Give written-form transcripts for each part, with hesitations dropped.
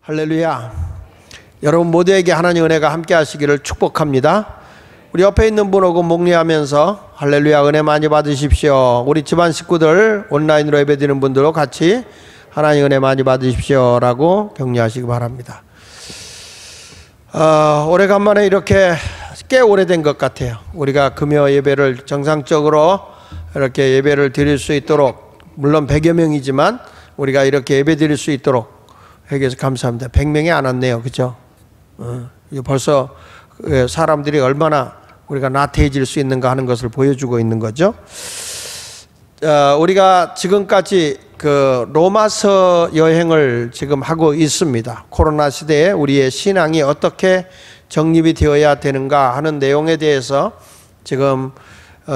할렐루야. 여러분 모두에게 하나님의 은혜가 함께 하시기를 축복합니다. 우리 옆에 있는 분하고 묵례하면서 할렐루야 은혜 많이 받으십시오. 우리 집안 식구들 온라인으로 예배드리는 분들도 같이 하나님의 은혜 많이 받으십시오 라고 격려하시기 바랍니다. 오래간만에 이렇게 꽤 오래된 것 같아요. 우리가 금요 예배를 정상적으로 이렇게 예배를 드릴 수 있도록, 물론 100여 명이지만 우리가 이렇게 예배 드릴 수 있도록 해주셔서 감사합니다. 100명이 안 왔네요. 그죠? 벌써 사람들이 얼마나 우리가 나태해질 수 있는가 하는 것을 보여주고 있는 거죠. 우리가 지금까지 그 로마서 여행을 지금 하고 있습니다. 코로나 시대에 우리의 신앙이 어떻게 정립이 되어야 되는가 하는 내용에 대해서 지금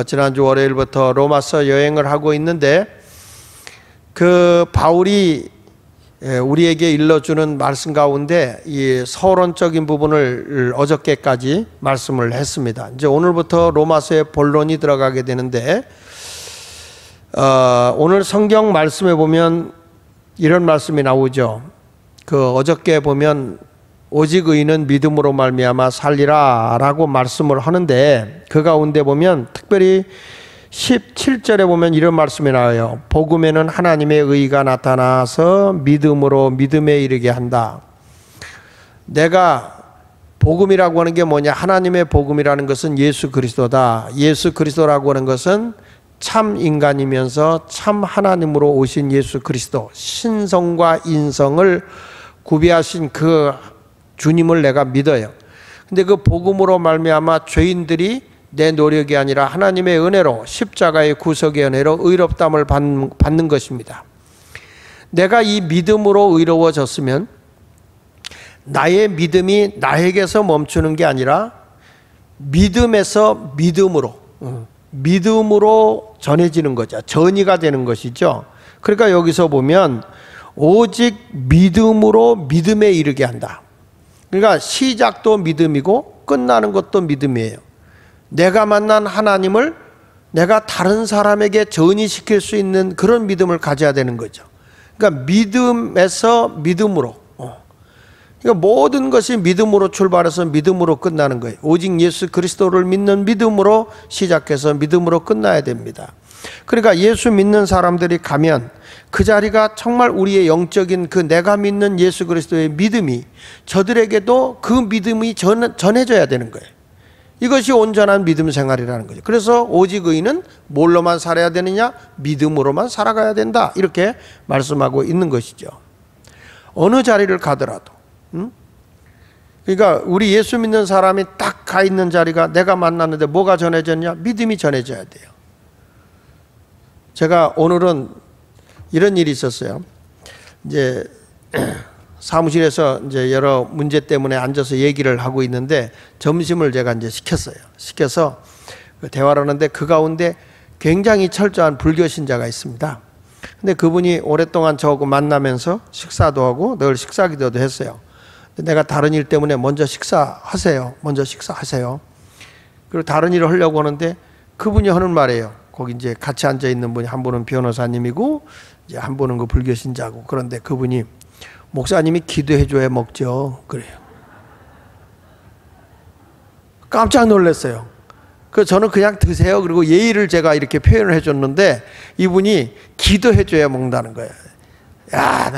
지난주 월요일부터 로마서 여행을 하고 있는데, 그 바울이 우리에게 일러주는 말씀 가운데 이 서론적인 부분을 어저께까지 말씀을 했습니다. 이제 오늘부터 로마서의 본론이 들어가게 되는데, 오늘 성경 말씀에 보면 이런 말씀이 나오죠. 그 어저께 보면 오직 의인은 믿음으로 말미암아 살리라 라고 말씀을 하는데, 그 가운데 보면 특별히 17절에 보면 이런 말씀이 나와요. 복음에는 하나님의 의가 나타나서 믿음으로 믿음에 이르게 한다. 내가 복음이라고 하는 게 뭐냐? 하나님의 복음이라는 것은 예수 그리스도다. 예수 그리스도라고 하는 것은 참 인간이면서 참 하나님으로 오신 예수 그리스도, 신성과 인성을 구비하신 그 주님을 내가 믿어요. 근데 그 복음으로 말미암아 죄인들이 내 노력이 아니라 하나님의 은혜로, 십자가의 구속의 은혜로 의롭다함을 받는 것입니다. 내가 이 믿음으로 의로워졌으면 나의 믿음이 나에게서 멈추는 게 아니라 믿음에서 믿음으로 전해지는 거죠. 전이가 되는 것이죠. 그러니까 여기서 보면 오직 믿음으로 믿음에 이르게 한다. 그러니까 시작도 믿음이고 끝나는 것도 믿음이에요. 내가 만난 하나님을 내가 다른 사람에게 전이시킬 수 있는 그런 믿음을 가져야 되는 거죠. 그러니까 믿음에서 믿음으로, 그러니까 모든 것이 믿음으로 출발해서 믿음으로 끝나는 거예요. 오직 예수 그리스도를 믿는 믿음으로 시작해서 믿음으로 끝나야 됩니다. 그러니까 예수 믿는 사람들이 가면 그 자리가 정말 우리의 영적인 그 내가 믿는 예수 그리스도의 믿음이 저들에게도 그 믿음이 전해져야 되는 거예요. 이것이 온전한 믿음 생활이라는 거죠. 그래서 오직 의인은 뭘로만 살아야 되느냐? 믿음으로만 살아가야 된다. 이렇게 말씀하고 있는 것이죠. 어느 자리를 가더라도. 그러니까 우리 예수 믿는 사람이 딱 가 있는 자리가 내가 만났는데 뭐가 전해졌냐? 믿음이 전해져야 돼요. 제가 오늘은 이런 일이 있었어요. 이제 사무실에서 이제 여러 문제 때문에 앉아서 얘기를 하고 있는데 점심을 제가 이제 시켜서 대화를 하는데 그 가운데 굉장히 철저한 불교 신자가 있습니다. 근데 그분이 오랫동안 저하고 만나면서 식사도 하고 늘 식사 기도도 했어요. 근데 내가 다른 일 때문에 먼저 식사하세요. 그리고 다른 일을 하려고 하는데 그분이 하는 말이에요. 거기 이제 같이 앉아 있는 분이 한 분은 변호사님이고 이제 한 분은 그 불교 신자고, 그런데 그분이 목사님이 기도해줘야 먹죠. 그래요. 깜짝 놀랐어요. 저는 그냥 드세요. 그리고 예의를 제가 이렇게 표현을 해줬는데 이분이 기도해줘야 먹는다는 거예요. 야,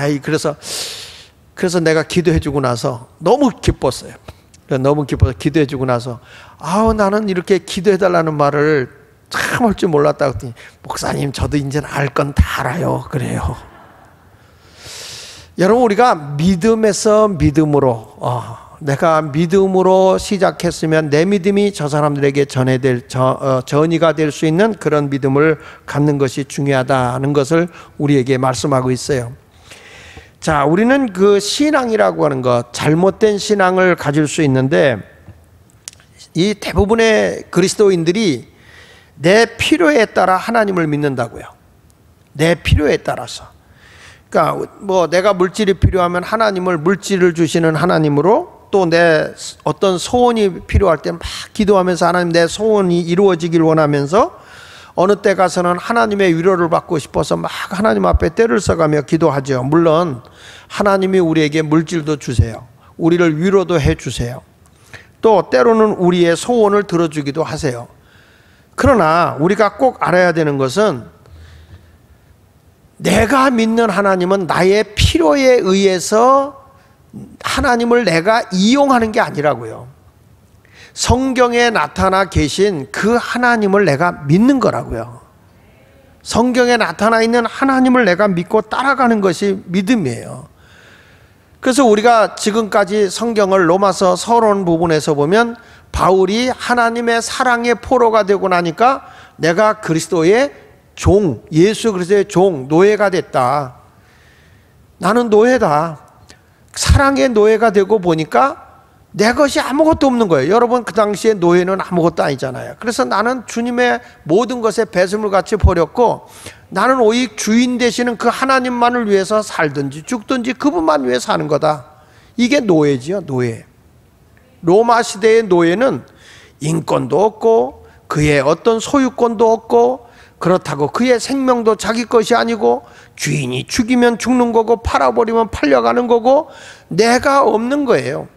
그래서 내가 기도해주고 나서 너무 기뻤어요. 너무 기뻐서 기도해주고 나서 나는 이렇게 기도해달라는 말을 참 할 줄 몰랐다 했더니 목사님 저도 이제는 알 건 다 알아요. 그래요. 여러분, 우리가 믿음에서 믿음으로, 내가 믿음으로 시작했으면 내 믿음이 저 사람들에게 전이가 될 수 있는 그런 믿음을 갖는 것이 중요하다는 것을 우리에게 말씀하고 있어요. 자, 우리는 그 신앙이라고 하는 것, 잘못된 신앙을 가질 수 있는데, 이 대부분의 그리스도인들이 내 필요에 따라 하나님을 믿는다고요. 내 필요에 따라서. 그러니까 뭐 내가 물질이 필요하면 하나님을 물질을 주시는 하나님으로, 또 내 어떤 소원이 필요할 때 막 기도하면서 하나님 내 소원이 이루어지길 원하면서 어느 때 가서는 하나님의 위로를 받고 싶어서 막 하나님 앞에 떼를 써가며 기도하죠. 물론 하나님이 우리에게 물질도 주세요. 우리를 위로도 해주세요. 또 때로는 우리의 소원을 들어주기도 하세요. 그러나 우리가 꼭 알아야 되는 것은 내가 믿는 하나님은 나의 필요에 의해서 하나님을 내가 이용하는 게 아니라고요. 성경에 나타나 계신 그 하나님을 내가 믿는 거라고요. 성경에 나타나 있는 하나님을 내가 믿고 따라가는 것이 믿음이에요. 그래서 우리가 지금까지 성경을 로마서 서론 부분에서 보면 바울이 하나님의 사랑의 포로가 되고 나니까 내가 그리스도의 종, 예수 그리스도의 종, 노예가 됐다. 나는 노예다. 사랑의 노예가 되고 보니까 내 것이 아무것도 없는 거예요. 여러분, 그 당시에 노예는 아무것도 아니잖아요. 그래서 나는 주님의 모든 것에 배설물 같이 버렸고 나는 오직 주인 되시는 그 하나님만을 위해서 살든지 죽든지 그분만 위해 사는 거다. 이게 노예지요, 노예. 로마 시대의 노예는 인권도 없고 그의 어떤 소유권도 없고 그렇다고 그의 생명도 자기 것이 아니고 주인이 죽이면 죽는 거고 팔아버리면 팔려가는 거고 내가 없는 거예요.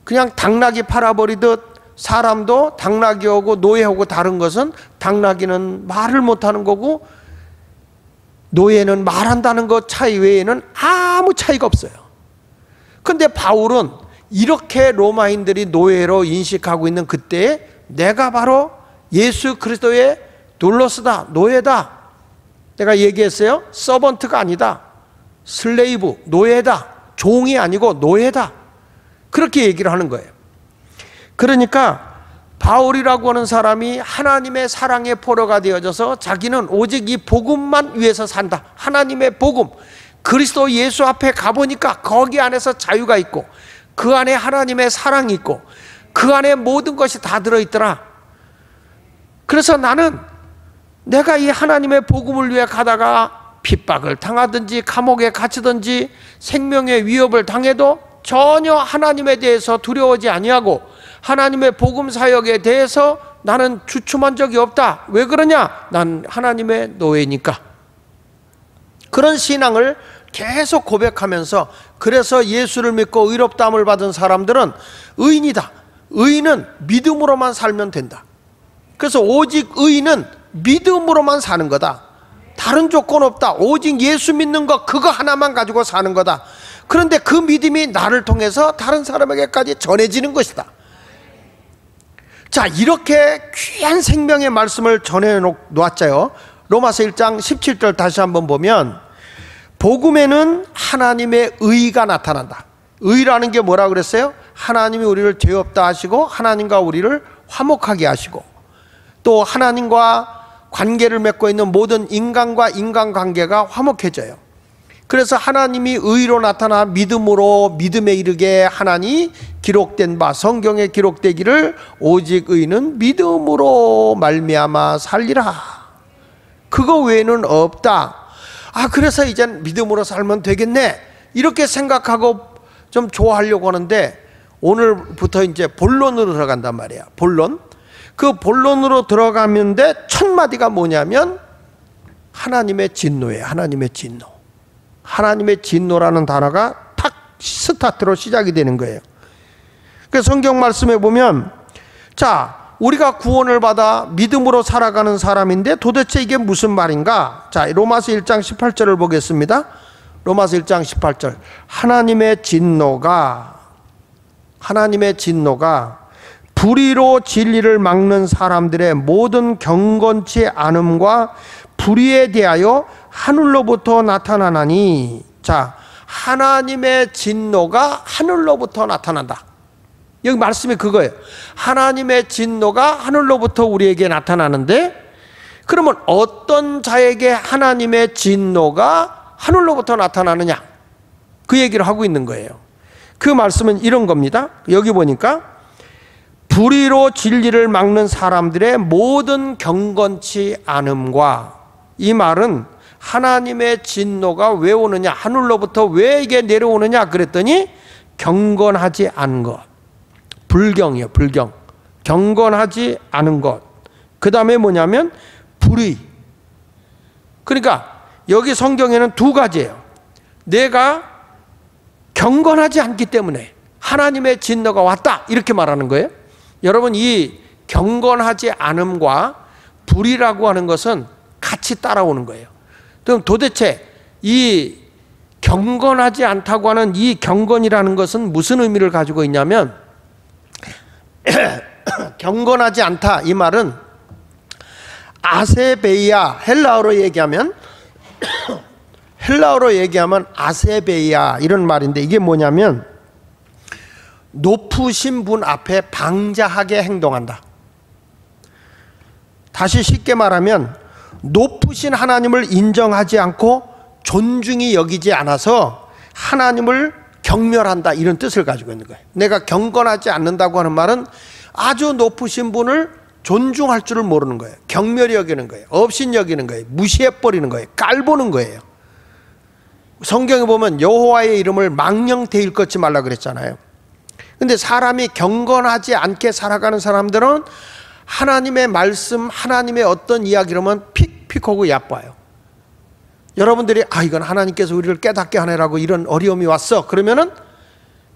그냥 당나귀 팔아버리듯 사람도 당나귀하고 노예하고 다른 것은 당나귀는 말을 못하는 거고 노예는 말한다는 것 차이 외에는 아무 차이가 없어요. 그런데 바울은 이렇게 로마인들이 노예로 인식하고 있는 그때에 내가 바로 예수 그리스도의 둘러스다, 노예다. 내가 얘기했어요. 서번트가 아니다. 슬레이브, 노예다. 종이 아니고 노예다. 그렇게 얘기를 하는 거예요. 그러니까 바울이라고 하는 사람이 하나님의 사랑의 포로가 되어져서 자기는 오직 이 복음만 위해서 산다. 하나님의 복음, 그리스도 예수 앞에 가보니까 거기 안에서 자유가 있고 그 안에 하나님의 사랑이 있고 그 안에 모든 것이 다 들어있더라. 그래서 나는 내가 이 하나님의 복음을 위해 가다가 핍박을 당하든지 감옥에 갇히든지 생명의 위협을 당해도 전혀 하나님에 대해서 두려워하지 아니하고 하나님의 복음 사역에 대해서 나는 주춤한 적이 없다. 왜 그러냐? 난 하나님의 노예니까. 그런 신앙을 계속 고백하면서 그래서 예수를 믿고 의롭다함을 받은 사람들은 의인이다. 의인은 믿음으로만 살면 된다. 그래서 오직 의인은 믿음으로만 사는 거다. 다른 조건 없다. 오직 예수 믿는 것 그거 하나만 가지고 사는 거다. 그런데 그 믿음이 나를 통해서 다른 사람에게까지 전해지는 것이다. 자, 이렇게 귀한 생명의 말씀을 전해 놓았죠. 로마서 1장 17절 다시 한번 보면 복음에는 하나님의 의가 나타난다. 의라는 게 뭐라 그랬어요? 하나님이 우리를 죄 없다 하시고 하나님과 우리를 화목하게 하시고 또 하나님과 관계를 맺고 있는 모든 인간과 인간관계가 화목해져요. 그래서 하나님이 의로 나타나 믿음으로 믿음에 이르게 하나니 기록된 바 성경에 기록되기를 오직 의는 믿음으로 말미암아 살리라. 그거 외에는 없다. 아, 그래서 이젠 믿음으로 살면 되겠네 이렇게 생각하고 좀 좋아하려고 하는데 오늘부터 이제 본론으로 들어간단 말이야. 본론. 그 본론으로 들어가는데 첫 마디가 뭐냐면 하나님의 진노예요. 하나님의 진노. 하나님의 진노라는 단어가 탁 스타트로 시작이 되는 거예요. 그래서 성경 말씀에 보면 자, 우리가 구원을 받아 믿음으로 살아가는 사람인데 도대체 이게 무슨 말인가? 자, 로마서 1장 18절을 보겠습니다. 로마서 1장 18절. 하나님의 진노가 불의로 진리를 막는 사람들의 모든 경건치 않음과 불의에 대하여 하늘로부터 나타나나니. 자, 하나님의 진노가 하늘로부터 나타난다. 여기 말씀이 그거예요. 하나님의 진노가 하늘로부터 우리에게 나타나는데 그러면 어떤 자에게 하나님의 진노가 하늘로부터 나타나느냐? 그 얘기를 하고 있는 거예요. 그 말씀은 이런 겁니다. 여기 보니까 불의로 진리를 막는 사람들의 모든 경건치 않음과, 이 말은 하나님의 진노가 왜 오느냐, 하늘로부터 왜 이게 내려오느냐 그랬더니 경건하지 않은 것, 불경이에요. 불경. 경건하지 않은 것, 그 다음에 뭐냐면 불의. 그러니까 여기 성경에는 두 가지예요. 내가 경건하지 않기 때문에 하나님의 진노가 왔다 이렇게 말하는 거예요. 여러분, 이 경건하지 않음과 불의라고 하는 것은 같이 따라오는 거예요. 그럼 도대체 이 경건하지 않다고 하는 이 경건이라는 것은 무슨 의미를 가지고 있냐면 경건하지 않다 이 말은 아세베이아, 헬라어로 얘기하면 아세베이아 이런 말인데, 이게 뭐냐면 높으신 분 앞에 방자하게 행동한다. 다시 쉽게 말하면 높으신 하나님을 인정하지 않고 존중히 여기지 않아서 하나님을 경멸한다, 이런 뜻을 가지고 있는 거예요. 내가 경건하지 않는다고 하는 말은 아주 높으신 분을 존중할 줄을 모르는 거예요. 경멸히 여기는 거예요. 업신 여기는 거예요. 무시해버리는 거예요. 깔보는 거예요. 성경에 보면 여호와의 이름을 망령되이 일컫지 말라 그랬잖아요. 근데 사람이 경건하지 않게 살아가는 사람들은 하나님의 말씀, 하나님의 어떤 이야기라면 픽픽하고 얕봐요. 여러분들이 이건 하나님께서 우리를 깨닫게 하느라고 이런 어려움이 왔어 그러면은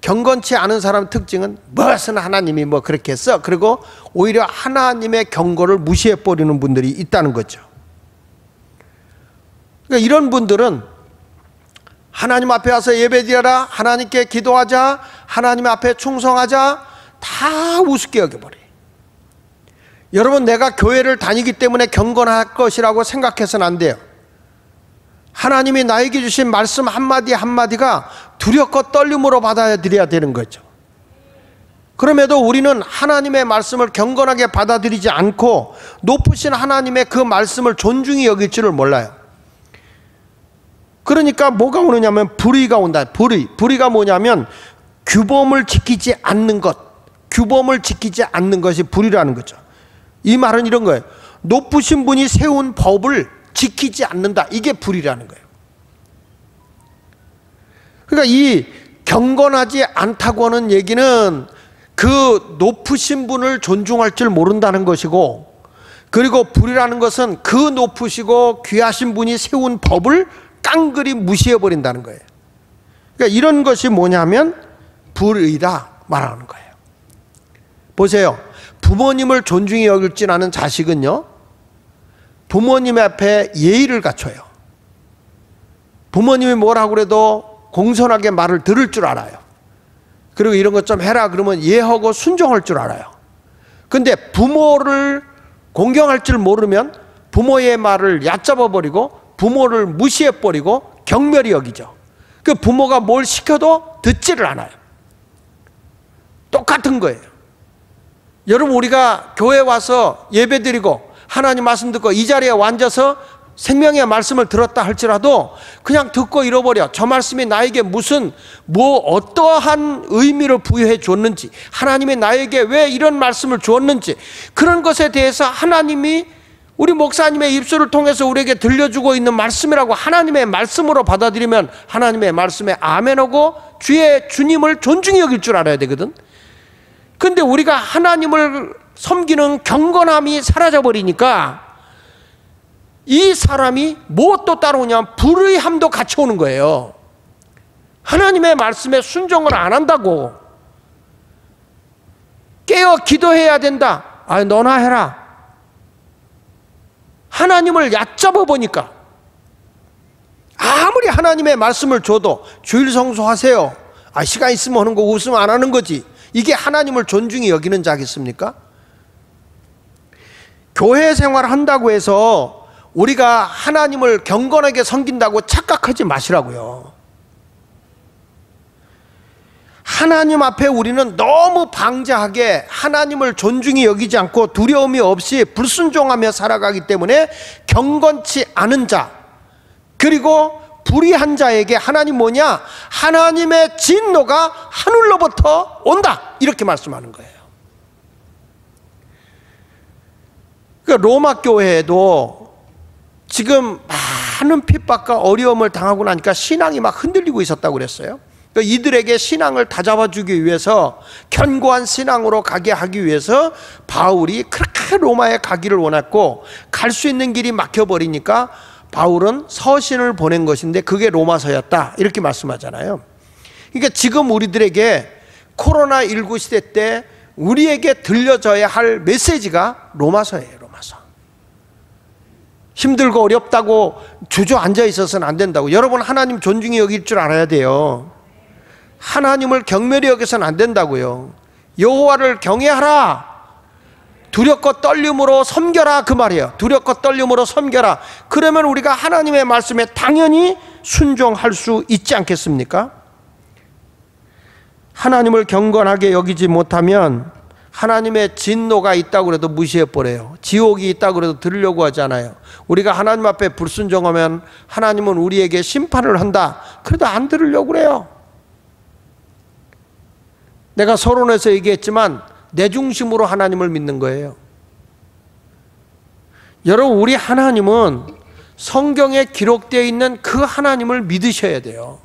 경건치 않은 사람 특징은 무슨 하나님이 뭐 그렇게 했어, 그리고 오히려 하나님의 경고를 무시해버리는 분들이 있다는 거죠. 그러니까 이런 분들은 하나님 앞에 와서 예배드려라, 하나님께 기도하자, 하나님 앞에 충성하자, 다 우습게 여겨버려요. 여러분, 내가 교회를 다니기 때문에 경건할 것이라고 생각해서는 안 돼요. 하나님이 나에게 주신 말씀 한마디 한마디가 두렵고 떨림으로 받아들여야 되는 거죠. 그럼에도 우리는 하나님의 말씀을 경건하게 받아들이지 않고 높으신 하나님의 그 말씀을 존중히 여길 줄을 몰라요. 그러니까 뭐가 오느냐면 불의가 온다. 불의가 뭐냐면 규범을 지키지 않는 것, 규범을 지키지 않는 것이 불의라는 거죠. 이 말은 이런 거예요. 높으신 분이 세운 법을 지키지 않는다, 이게 불의라는 거예요. 그러니까 이 경건하지 않다고 하는 얘기는 그 높으신 분을 존중할 줄 모른다는 것이고, 그리고 불의라는 것은 그 높으시고 귀하신 분이 세운 법을 깡그리 무시해버린다는 거예요. 그러니까 이런 것이 뭐냐면 불의다 말하는 거예요. 보세요. 부모님을 존중히 여길 줄 아는 자식은요, 부모님 앞에 예의를 갖춰요. 부모님이 뭐라고 그래도 공손하게 말을 들을 줄 알아요. 그리고 이런 것 좀 해라 그러면 예하고 순종할 줄 알아요. 근데 부모를 공경할 줄 모르면 부모의 말을 얕잡아 버리고 부모를 무시해 버리고 경멸히 여기죠. 그 부모가 뭘 시켜도 듣지를 않아요. 똑같은 거예요. 여러분, 우리가 교회 와서 예배드리고 하나님 말씀 듣고 이 자리에 앉아서 생명의 말씀을 들었다 할지라도 그냥 듣고 잃어버려. 저 말씀이 나에게 무슨 어떠한 의미를 부여해 줬는지, 하나님이 나에게 왜 이런 말씀을 주었는지, 그런 것에 대해서 하나님이 우리 목사님의 입술을 통해서 우리에게 들려주고 있는 말씀이라고 하나님의 말씀으로 받아들이면 하나님의 말씀에 아멘하고 주님을 존중히 여길 줄 알아야 되거든. 근데 우리가 하나님을 섬기는 경건함이 사라져버리니까 이 사람이 또 따라오냐면 불의함도 같이 오는 거예요. 하나님의 말씀에 순종을 안 한다고. 깨어 기도해야 된다. 너나 해라. 하나님을 얕잡아 보니까 아무리 하나님의 말씀을 줘도 주일 성수하세요. 시간 있으면 하는 거고 없으면 안 하는 거지. 이게 하나님을 존중히 여기는 자겠습니까? 교회 생활을 한다고 해서 우리가 하나님을 경건하게 섬긴다고 착각하지 마시라고요. 하나님 앞에 우리는 너무 방자하게 하나님을 존중히 여기지 않고 두려움이 없이 불순종하며 살아가기 때문에 경건치 않은 자, 그리고 불의한 자에게 하나님 뭐냐? 하나님의 진노가 하늘로부터 온다, 이렇게 말씀하는 거예요. 그러니까 로마 교회에도 지금 많은 핍박과 어려움을 당하고 나니까 신앙이 막 흔들리고 있었다고 그랬어요. 그러니까 이들에게 신앙을 다잡아주기 위해서, 견고한 신앙으로 가게 하기 위해서 바울이 그렇게 로마에 가기를 원했고, 갈 수 있는 길이 막혀버리니까 바울은 서신을 보낸 것인데 그게 로마서였다, 이렇게 말씀하잖아요. 그러니까 지금 우리들에게 코로나19 시대 때 우리에게 들려져야 할 메시지가 로마서예요. 로마서. 힘들고 어렵다고 주저앉아 있어서는 안 된다고. 여러분, 하나님 존중히 여길 줄 알아야 돼요. 하나님을 경멸히 여겨서는 안 된다고요. 여호와를 경외하라, 두렵고 떨림으로 섬겨라, 그 말이에요. 두렵고 떨림으로 섬겨라. 그러면 우리가 하나님의 말씀에 당연히 순종할 수 있지 않겠습니까? 하나님을 경건하게 여기지 못하면 하나님의 진노가 있다고 해도 무시해버려요. 지옥이 있다고 해도 들으려고 하지 않아요. 우리가 하나님 앞에 불순종하면 하나님은 우리에게 심판을 한다, 그래도 안 들으려고 그래요. 내가 서론에서 얘기했지만 내 중심으로 하나님을 믿는 거예요. 여러분, 우리 하나님은 성경에 기록되어 있는 그 하나님을 믿으셔야 돼요.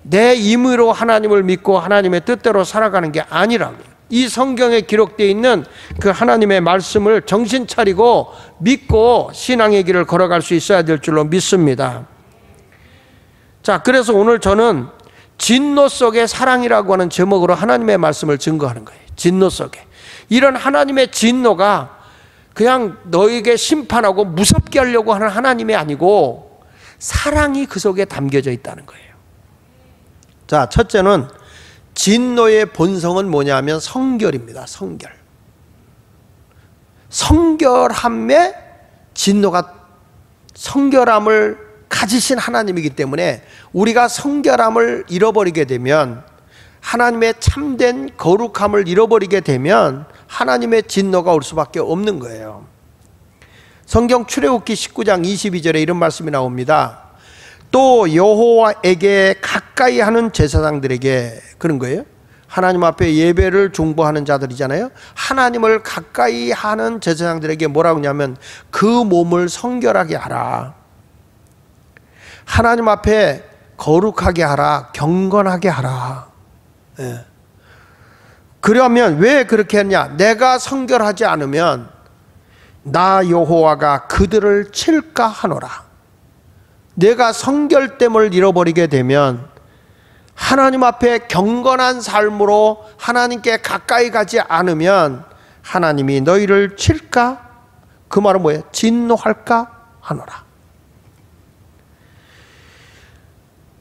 내 임의로 하나님을 믿고 하나님의 뜻대로 살아가는 게 아니라고요. 이 성경에 기록되어 있는 그 하나님의 말씀을 정신 차리고 믿고 신앙의 길을 걸어갈 수 있어야 될 줄로 믿습니다. 자, 그래서 오늘 저는 진노 속의 사랑이라고 하는 제목으로 하나님의 말씀을 증거하는 거예요. 진노 속에. 이런 하나님의 진노가 그냥 너에게 심판하고 무섭게 하려고 하는 하나님이 아니고 사랑이 그 속에 담겨져 있다는 거예요. 자, 첫째는 진노의 본성은 뭐냐면 성결입니다. 성결. 성결함에 진노가, 성결함을 가지신 하나님이기 때문에 우리가 성결함을 잃어버리게 되면, 하나님의 참된 거룩함을 잃어버리게 되면 하나님의 진노가 올 수밖에 없는 거예요. 성경 출애굽기 19장 22절에 이런 말씀이 나옵니다. 또 여호와에게 가까이 하는 제사장들에게, 그런 거예요. 하나님 앞에 예배를 중보하는 자들이잖아요. 하나님을 가까이 하는 제사장들에게 뭐라고 하냐면 그 몸을 성결하게 하라, 하나님 앞에 거룩하게 하라, 경건하게 하라. 예. 그러면 왜 그렇게 했냐? 내가 성결하지 않으면 나 여호와가 그들을 칠까 하노라. 내가 성결됨을 잃어버리게 되면, 하나님 앞에 경건한 삶으로 하나님께 가까이 가지 않으면 하나님이 너희를 칠까? 그 말은 뭐예요? 진노할까 하노라.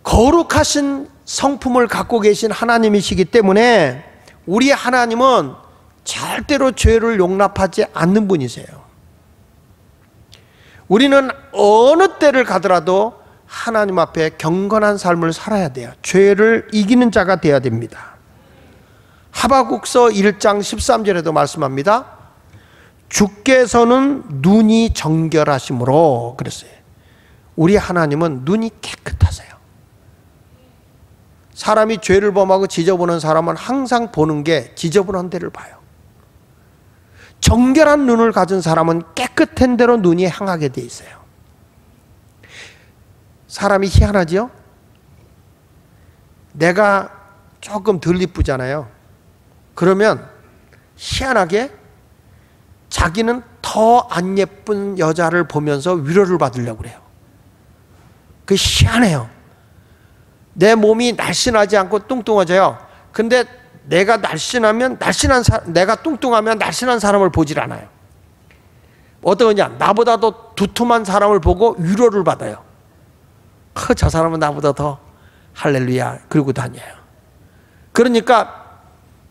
거룩하신 성품을 갖고 계신 하나님이시기 때문에 우리 하나님은 절대로 죄를 용납하지 않는 분이세요. 우리는 어느 때를 가더라도 하나님 앞에 경건한 삶을 살아야 돼요. 죄를 이기는 자가 돼야 됩니다. 하박국서 1장 13절에도 말씀합니다. 주께서는 눈이 정결하심으로, 그랬어요. 우리 하나님은 눈이 깨끗하세요. 사람이 죄를 범하고 지저분한 사람은 항상 보는 게 지저분한 데를 봐요. 정결한 눈을 가진 사람은 깨끗한 데로 눈이 향하게 돼 있어요. 사람이 희한하죠? 내가 조금 덜 이쁘잖아요. 그러면 희한하게 자기는 더 안 예쁜 여자를 보면서 위로를 받으려고 그래요. 그게 희한해요. 내 몸이 날씬하지 않고 뚱뚱해져요. 근데 내가 날씬하면 내가 뚱뚱하면 날씬한 사람을 보질 않아요. 어떤 거냐? 나보다도 두툼한 사람을 보고 위로를 받아요. 저 사람은 나보다 더 할렐루야 그러고 다녀요. 그러니까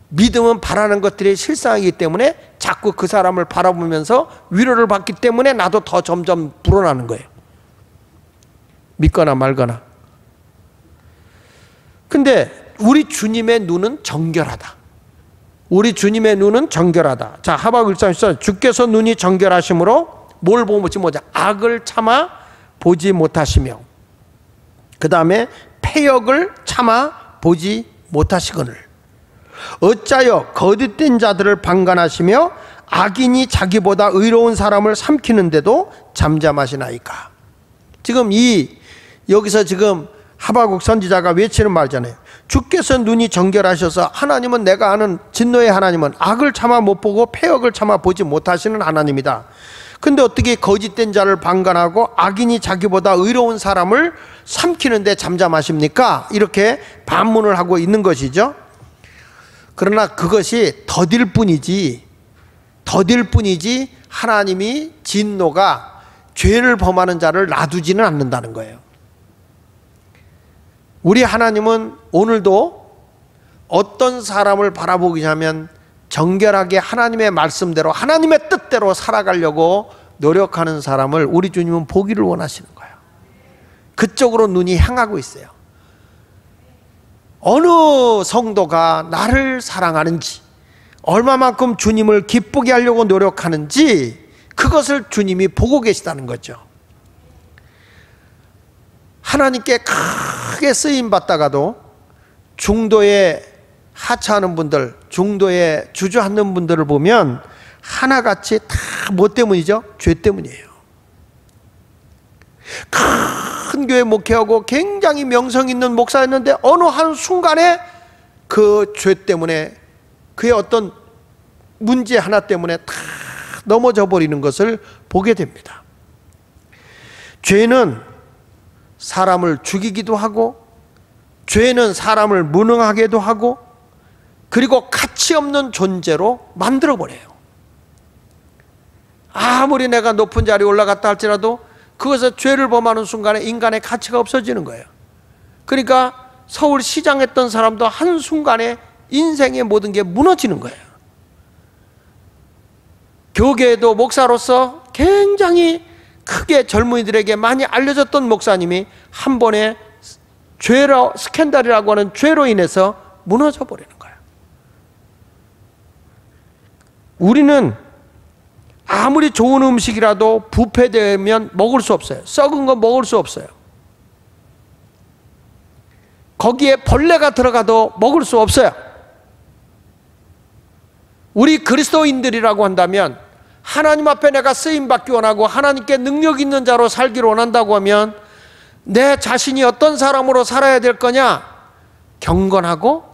믿음은 바라는 것들이 실상이기 때문에 자꾸 그 사람을 바라보면서 위로를 받기 때문에 나도 더 점점 불어나는 거예요. 믿거나 말거나. 근데 우리 주님의 눈은 정결하다. 우리 주님의 눈은 정결하다. 자, 하박국 1장 14절. 주께서 눈이 정결하심으로 뭘 보지 못하, 악을 참아 보지 못하시며, 그 다음에 패역을 참아 보지 못하시거늘 어짜여 거듭된 자들을 방관하시며 악인이 자기보다 의로운 사람을 삼키는데도 잠잠하시나이까. 지금 여기서 지금 하박국 선지자가 외치는 말잖아요. 주께서 눈이 정결하셔서, 하나님은, 내가 아는 진노의 하나님은 악을 참아 못 보고 패역을 참아 보지 못하시는 하나님이다. 근데 어떻게 거짓된 자를 방관하고 악인이 자기보다 의로운 사람을 삼키는데 잠잠하십니까? 이렇게 반문을 하고 있는 것이죠. 그러나 그것이 더딜 뿐이지 하나님이 진노가 죄를 범하는 자를 놔두지는 않는다는 거예요. 우리 하나님은 오늘도 어떤 사람을 바라보기 하면 정결하게 하나님의 말씀대로, 하나님의 뜻대로 살아가려고 노력하는 사람을 우리 주님은 보기를 원하시는 거예요. 그쪽으로 눈이 향하고 있어요. 어느 성도가 나를 사랑하는지, 얼마만큼 주님을 기쁘게 하려고 노력하는지, 그것을 주님이 보고 계시다는 거죠. 하나님께 크게 쓰임받다가도 중도에 하차하는 분들, 중도에 주저앉는 분들을 보면 하나같이 다 뭐 때문이죠? 죄 때문이에요. 큰 교회 목회하고 굉장히 명성 있는 목사였는데 어느 한순간에 그 죄 때문에, 그의 어떤 문제 하나 때문에 다 넘어져 버리는 것을 보게 됩니다. 죄는 사람을 죽이기도 하고, 죄는 사람을 무능하게도 하고, 그리고 가치 없는 존재로 만들어버려요. 아무리 내가 높은 자리에 올라갔다 할지라도 그것에 죄를 범하는 순간에 인간의 가치가 없어지는 거예요. 그러니까 서울시장 했던 사람도 한순간에 인생의 모든 게 무너지는 거예요. 교계에도 목사로서 굉장히 크게 젊은이들에게 많이 알려졌던 목사님이 한 번에 죄로, 스캔들이라고 하는 죄로 인해서 무너져 버리는 거예요. 우리는 아무리 좋은 음식이라도 부패되면 먹을 수 없어요. 썩은 거 먹을 수 없어요. 거기에 벌레가 들어가도 먹을 수 없어요. 우리 그리스도인들이라고 한다면, 하나님 앞에 내가 쓰임받기 원하고 하나님께 능력 있는 자로 살기를 원한다고 하면 내 자신이 어떤 사람으로 살아야 될 거냐? 경건하고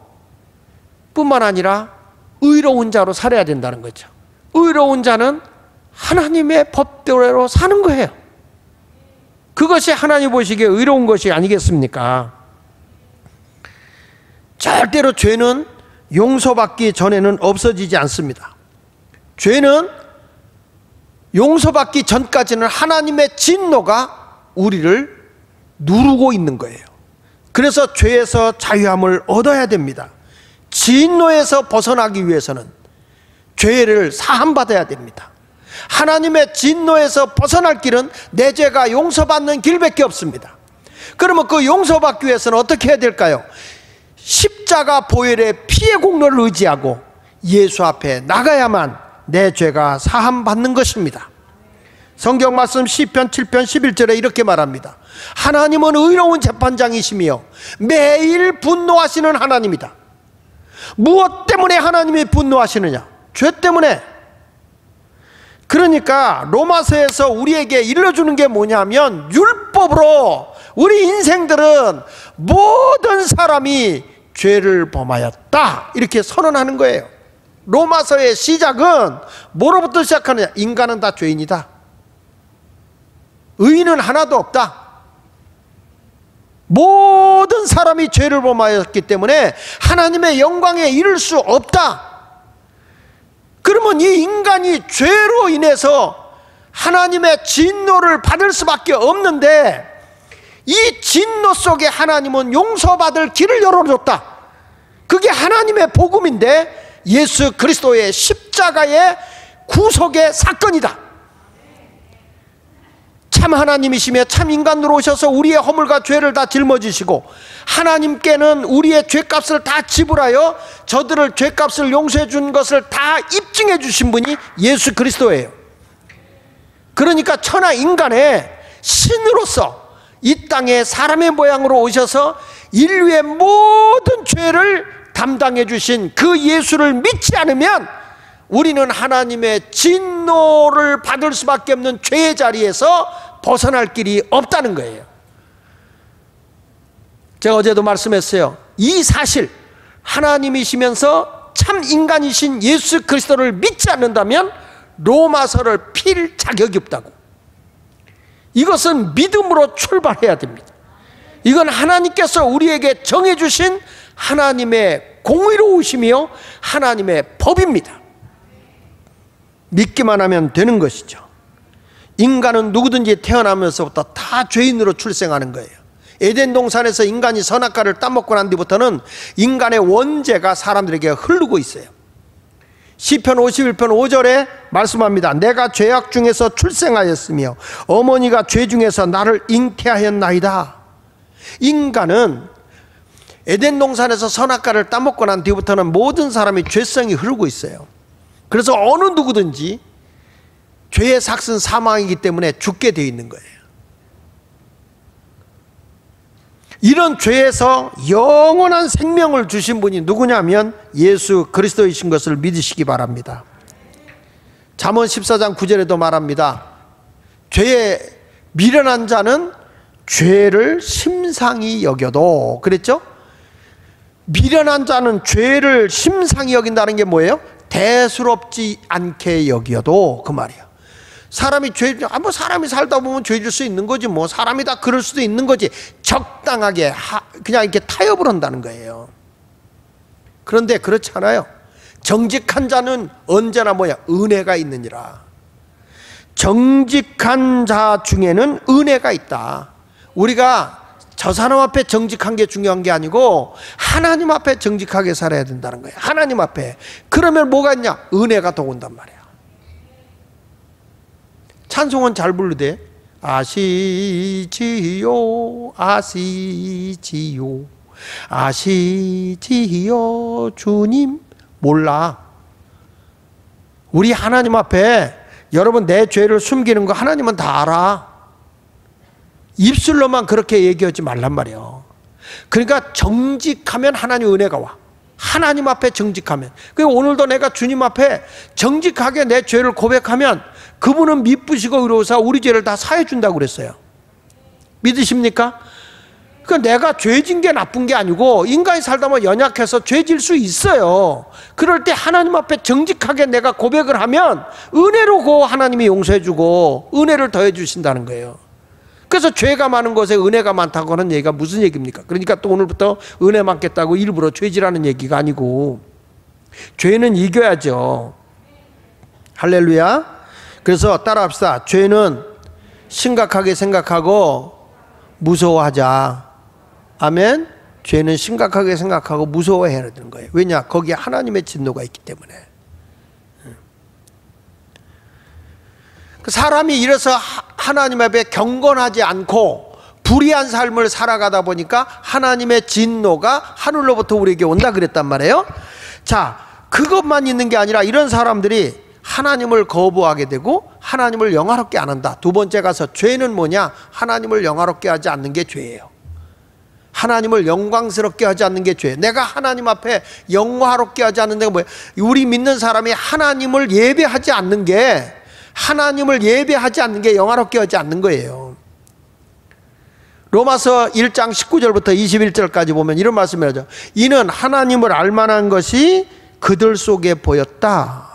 뿐만 아니라 의로운 자로 살아야 된다는 거죠. 의로운 자는 하나님의 법대로 사는 거예요. 그것이 하나님 보시기에 의로운 것이 아니겠습니까? 절대로 죄는 용서받기 전에는 없어지지 않습니다. 죄는 용서받기 전까지는 하나님의 진노가 우리를 누르고 있는 거예요. 그래서 죄에서 자유함을 얻어야 됩니다. 진노에서 벗어나기 위해서는 죄를 사함받아야 됩니다. 하나님의 진노에서 벗어날 길은 내 죄가 용서받는 길밖에 없습니다. 그러면 그 용서받기 위해서는 어떻게 해야 될까요? 십자가 보혈의 피의 공로를 의지하고 예수 앞에 나가야만 내 죄가 사함받는 것입니다. 성경 말씀 시편 7편 11절에 이렇게 말합니다. 하나님은 의로운 재판장이시며 매일 분노하시는 하나님이다. 무엇 때문에 하나님이 분노하시느냐? 죄 때문에. 그러니까 로마서에서 우리에게 일러주는 게 뭐냐면, 율법으로 우리 인생들은 모든 사람이 죄를 범하였다, 이렇게 선언하는 거예요. 로마서의 시작은 뭐로부터 시작하느냐? 인간은 다 죄인이다. 의인은 하나도 없다. 모든 사람이 죄를 범하였기 때문에 하나님의 영광에 이를 수 없다. 그러면 이 인간이 죄로 인해서 하나님의 진노를 받을 수밖에 없는데, 이 진노 속에 하나님은 용서받을 길을 열어줬다. 그게 하나님의 복음인데, 예수 그리스도의 십자가의 구속의 사건이다. 참 하나님이시며 참 인간으로 오셔서 우리의 허물과 죄를 다 짊어지시고, 하나님께는 우리의 죄값을 다 지불하여 저들을 죄값을 용서해 준 것을 다 입증해 주신 분이 예수 그리스도예요. 그러니까 천하 인간의 신으로서 이 땅에 사람의 모양으로 오셔서 인류의 모든 죄를 담당해 주신 그 예수를 믿지 않으면 우리는 하나님의 진노를 받을 수밖에 없는 죄의 자리에서 벗어날 길이 없다는 거예요. 제가 어제도 말씀했어요. 이 사실, 하나님이시면서 참 인간이신 예수 그리스도를 믿지 않는다면 로마서를 필 자격이 없다고. 이것은 믿음으로 출발해야 됩니다. 이건 하나님께서 우리에게 정해주신 하나님의 공의로우심이요 하나님의 법입니다. 믿기만 하면 되는 것이죠. 인간은 누구든지 태어나면서부터 다 죄인으로 출생하는 거예요. 에덴 동산에서 인간이 선악과를 따먹고 난 뒤부터는 인간의 원죄가 사람들에게 흐르고 있어요. 시편 51편 5절에 말씀합니다. 내가 죄악 중에서 출생하였으며 어머니가 죄 중에서 나를 잉태하였나이다. 인간은 에덴 동산에서 선악과를 따먹고 난 뒤부터는 모든 사람이 죄성이 흐르고 있어요. 그래서 어느 누구든지 죄의 삭은 사망이기 때문에 죽게 되어 있는 거예요. 이런 죄에서 영원한 생명을 주신 분이 누구냐면 예수 그리스도이신 것을 믿으시기 바랍니다. 잠언 14장 9절에도 말합니다. 죄에 미련한 자는 죄를 심상히 여겨도, 그랬죠? 미련한 자는 죄를 심상히 여긴다는 게 뭐예요? 대수롭지 않게 여겨도, 그 말이에요. 사람이 사람이 살다 보면 죄질 수 있는 거지, 뭐 사람이 다 그럴 수도 있는 거지. 적당하게 그냥 이렇게 타협을 한다는 거예요. 그런데 그렇지 않아요. 정직한 자는 언제나 뭐야? 은혜가 있느니라. 정직한 자 중에는 은혜가 있다. 우리가 저 사람 앞에 정직한 게 중요한 게 아니고 하나님 앞에 정직하게 살아야 된다는 거예요. 하나님 앞에. 그러면 뭐가 있냐? 은혜가 더 온단 말이야. 찬송은 잘 부르대. 아시지요 아시지요 아시지요 주님. 몰라. 우리 하나님 앞에 여러분 내 죄를 숨기는 거 하나님은 다 알아. 입술로만 그렇게 얘기하지 말란 말이에요. 그러니까 정직하면 하나님 은혜가 와. 하나님 앞에 정직하면. 그러니까 오늘도 내가 주님 앞에 정직하게 내 죄를 고백하면 그분은 미쁘시고 의로우사 우리 죄를 다 사해 준다고 그랬어요. 믿으십니까? 그러니까 내가 죄진 게 나쁜 게 아니고 인간이 살다 보면 연약해서 죄질 수 있어요. 그럴 때 하나님 앞에 정직하게 내가 고백을 하면 은혜로 고 하나님이 용서해 주고 은혜를 더해 주신다는 거예요. 그래서 죄가 많은 곳에 은혜가 많다고 하는 얘기가 무슨 얘기입니까? 그러니까 또 오늘부터 은혜 많겠다고 일부러 죄질하는 얘기가 아니고 죄는 이겨야죠. 할렐루야. 그래서 따라합시다. 죄는 심각하게 생각하고 무서워하자. 아멘. 죄는 심각하게 생각하고 무서워해야 되는 거예요. 왜냐? 거기에 하나님의 진노가 있기 때문에. 사람이 이래서 하나님 앞에 경건하지 않고 불의한 삶을 살아가다 보니까 하나님의 진노가 하늘로부터 우리에게 온다 그랬단 말이에요. 자, 그것만 있는 게 아니라 이런 사람들이 하나님을 거부하게 되고 하나님을 영화롭게 안 한다. 두 번째 가서 죄는 뭐냐? 하나님을 영화롭게 하지 않는 게 죄예요. 하나님을 영광스럽게 하지 않는 게 죄예요. 내가 하나님 앞에 영화롭게 하지 않는 데가 뭐예요? 우리 믿는 사람이 하나님을 예배하지 않는 게 영화롭게 하지 않는 거예요. 로마서 1장 19절부터 21절까지 보면 이런 말씀을 하죠. 이는 하나님을 알만한 것이 그들 속에 보였다.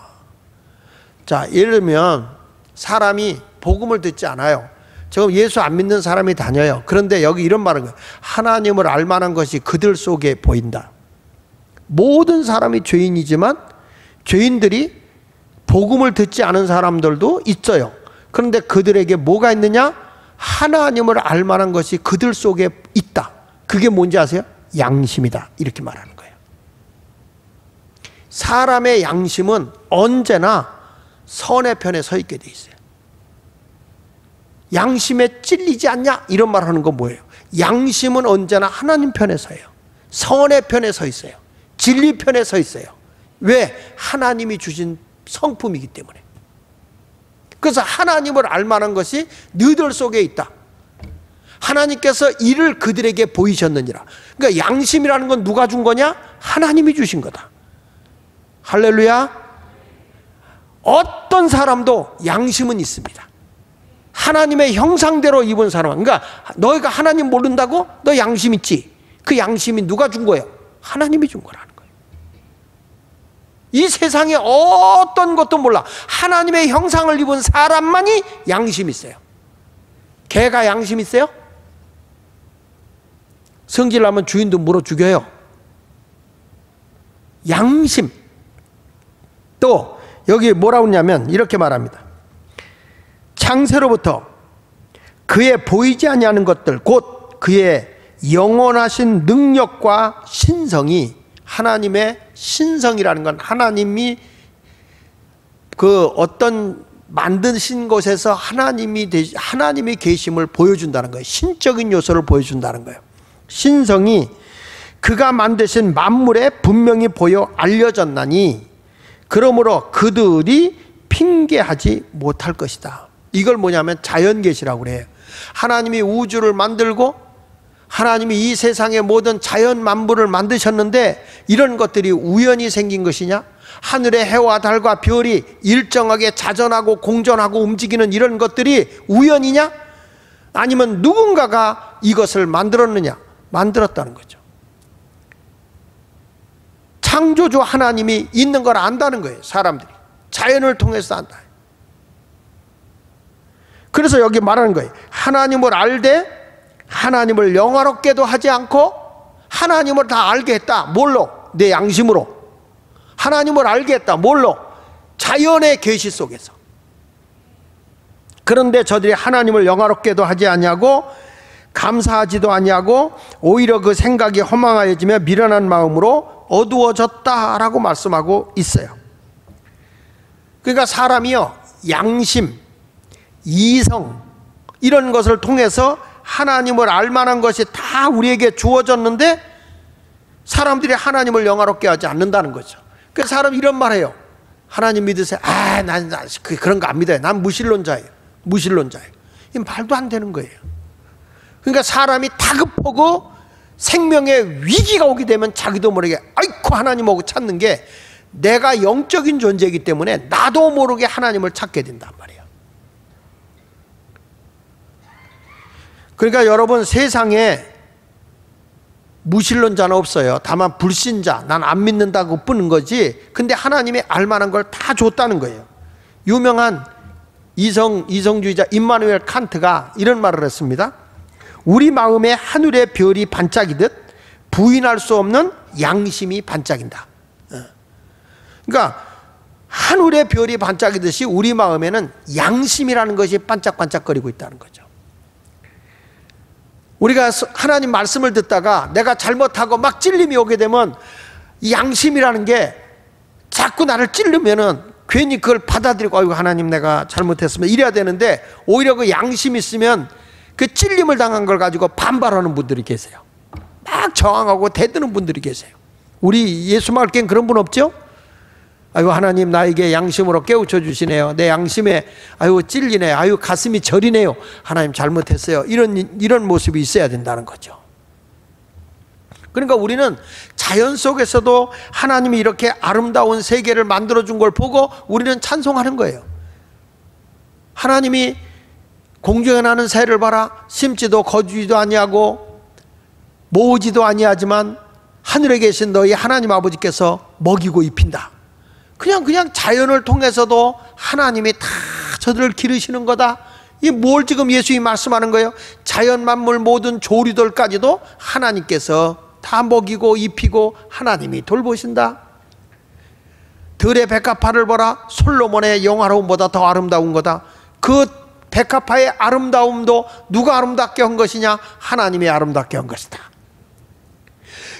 자, 예를 들면 사람이 복음을 듣지 않아요. 지금 예수 안 믿는 사람이 다녀요. 그런데 여기 이런 말은 거예요. 하나님을 알만한 것이 그들 속에 보인다. 모든 사람이 죄인이지만 죄인들이 복음을 듣지 않은 사람들도 있어요. 그런데 그들에게 뭐가 있느냐? 하나님을 알만한 것이 그들 속에 있다. 그게 뭔지 아세요? 양심이다. 이렇게 말하는 거예요. 사람의 양심은 언제나 선의 편에 서 있게 돼 있어요. 양심에 찔리지 않냐? 이런 말 하는 건 뭐예요? 양심은 언제나 하나님 편에 서요. 선의 편에 서 있어요. 진리 편에 서 있어요. 왜? 하나님이 주신 성품이기 때문에. 그래서 하나님을 알만한 것이 너희들 속에 있다. 하나님께서 이를 그들에게 보이셨느니라. 그러니까 양심이라는 건 누가 준 거냐? 하나님이 주신 거다. 할렐루야. 어떤 사람도 양심은 있습니다. 하나님의 형상대로 입은 사람. 그러니까 너희가 하나님 모른다고? 너 양심 있지? 그 양심이 누가 준 거예요? 하나님이 준 거라는 거예요. 이 세상에 어떤 것도 몰라. 하나님의 형상을 입은 사람만이 양심이 있어요. 개가 양심 있어요? 성질나면 주인도 물어 죽여요. 양심. 또 여기 뭐라고 하냐면 이렇게 말합니다. 창세로부터 그의 보이지 아니하는 것들 곧 그의 영원하신 능력과 신성이, 하나님의 신성이라는 건 하나님이 그 어떤 만드신 곳에서 하나님이 계심을 보여준다는 거예요. 신적인 요소를 보여준다는 거예요. 신성이 그가 만드신 만물에 분명히 보여 알려졌나니 그러므로 그들이 핑계하지 못할 것이다. 이걸 뭐냐면 자연계시라고 그래요. 하나님이 우주를 만들고 하나님이 이 세상의 모든 자연 만물을 만드셨는데 이런 것들이 우연히 생긴 것이냐? 하늘의 해와 달과 별이 일정하게 자전하고 공전하고 움직이는 이런 것들이 우연이냐? 아니면 누군가가 이것을 만들었느냐? 만들었다는 거죠. 창조주 하나님이 있는 걸 안다는 거예요. 사람들이 자연을 통해서 안다. 그래서 여기 말하는 거예요. 하나님을 알되 하나님을 영화롭게도 하지 않고 하나님을 다 알게 했다. 뭘로? 내 양심으로. 하나님을 알게 했다. 뭘로? 자연의 계시 속에서. 그런데 저들이 하나님을 영화롭게도 하지 아니하고 감사하지도 아니하고 오히려 그 생각이 허망하여지며 미련한 마음으로 어두워졌다라고 말씀하고 있어요. 그러니까 사람이요, 양심, 이성 이런 것을 통해서 하나님을 알만한 것이 다 우리에게 주어졌는데 사람들이 하나님을 영화롭게 하지 않는다는 거죠. 그래서 사람이 이런 말해요. 하나님 믿으세요. 난 그런 거 안 믿어요. 난 무신론자예요. 무신론자예요. 이 말도 안 되는 거예요. 그러니까 사람이 다급하고 생명의 위기가 오게 되면 자기도 모르게 아이고 하나님하고 찾는 게 내가 영적인 존재이기 때문에 나도 모르게 하나님을 찾게 된단 말이에요. 그러니까 여러분 세상에 무신론자는 없어요. 다만 불신자, 난 안 믿는다고 뿌는 거지. 근데 하나님이 알만한 걸 다 줬다는 거예요. 유명한 이성주의자 임마누엘 칸트가 이런 말을 했습니다. 우리 마음에 하늘의 별이 반짝이듯 부인할 수 없는 양심이 반짝인다. 그러니까 하늘의 별이 반짝이듯이 우리 마음에는 양심이라는 것이 반짝반짝거리고 있다는 거죠. 우리가 하나님 말씀을 듣다가 내가 잘못하고 막 찔림이 오게 되면 이 양심이라는 게 자꾸 나를 찔르면은 괜히 그걸 받아들이고 아이고 하나님 내가 잘못했으면 이래야 되는데 오히려 그 양심이 있으면 그 찔림을 당한 걸 가지고 반발하는 분들이 계세요. 막 저항하고 대드는 분들이 계세요. 우리 예수 말기엔 그런 분 없죠? 아이고 하나님 나에게 양심으로 깨우쳐 주시네요. 내 양심에 아이고 찔리네. 아이고 가슴이 저리네요. 하나님 잘못했어요. 이런 모습이 있어야 된다는 거죠. 그러니까 우리는 자연 속에서도 하나님이 이렇게 아름다운 세계를 만들어준 걸 보고 우리는 찬송하는 거예요. 하나님이 공중에 나는 새를 봐라. 심지도 거두지도 아니하고 모으지도 아니하지만 하늘에 계신 너희 하나님 아버지께서 먹이고 입힌다. 그냥 자연을 통해서도 하나님이 다 저들을 기르시는 거다. 이 뭘 지금 예수님이 말씀하는 거예요? 자연 만물 모든 조류들까지도 하나님께서 다 먹이고 입히고 하나님이 돌보신다. 들의 백합화를 보라. 솔로몬의 영화로움보다 더 아름다운 거다. 그 백합화의 아름다움도 누가 아름답게 한 것이냐? 하나님이 아름답게 한 것이다.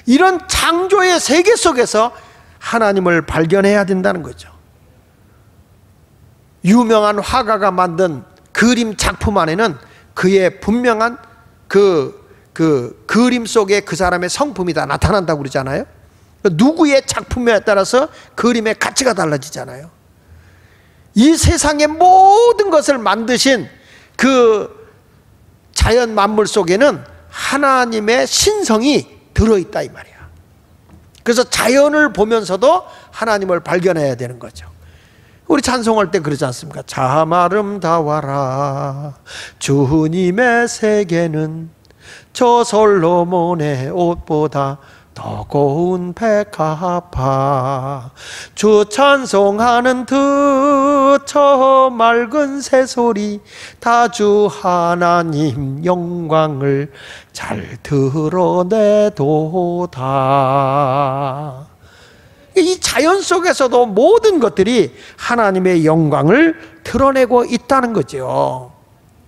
이런 창조의 세계 속에서 하나님을 발견해야 된다는 거죠. 유명한 화가가 만든 그림 작품 안에는 그의 분명한 그 그림 속에 그 사람의 성품이 다 나타난다고 그러잖아요. 누구의 작품에 따라서 그림의 가치가 달라지잖아요. 이 세상의 모든 것을 만드신 그 자연 만물 속에는 하나님의 신성이 들어있다 이 말이야. 그래서 자연을 보면서도 하나님을 발견해야 되는 거죠. 우리 찬송할 때 그러지 않습니까? 참 아름다워라 주님의 세계는 저 솔로몬의 옷보다 더 고운 백합화. 주 찬송하는 듯 저 맑은 새소리 다 주 하나님 영광을 잘 드러내도다. 이 자연 속에서도 모든 것들이 하나님의 영광을 드러내고 있다는 거죠.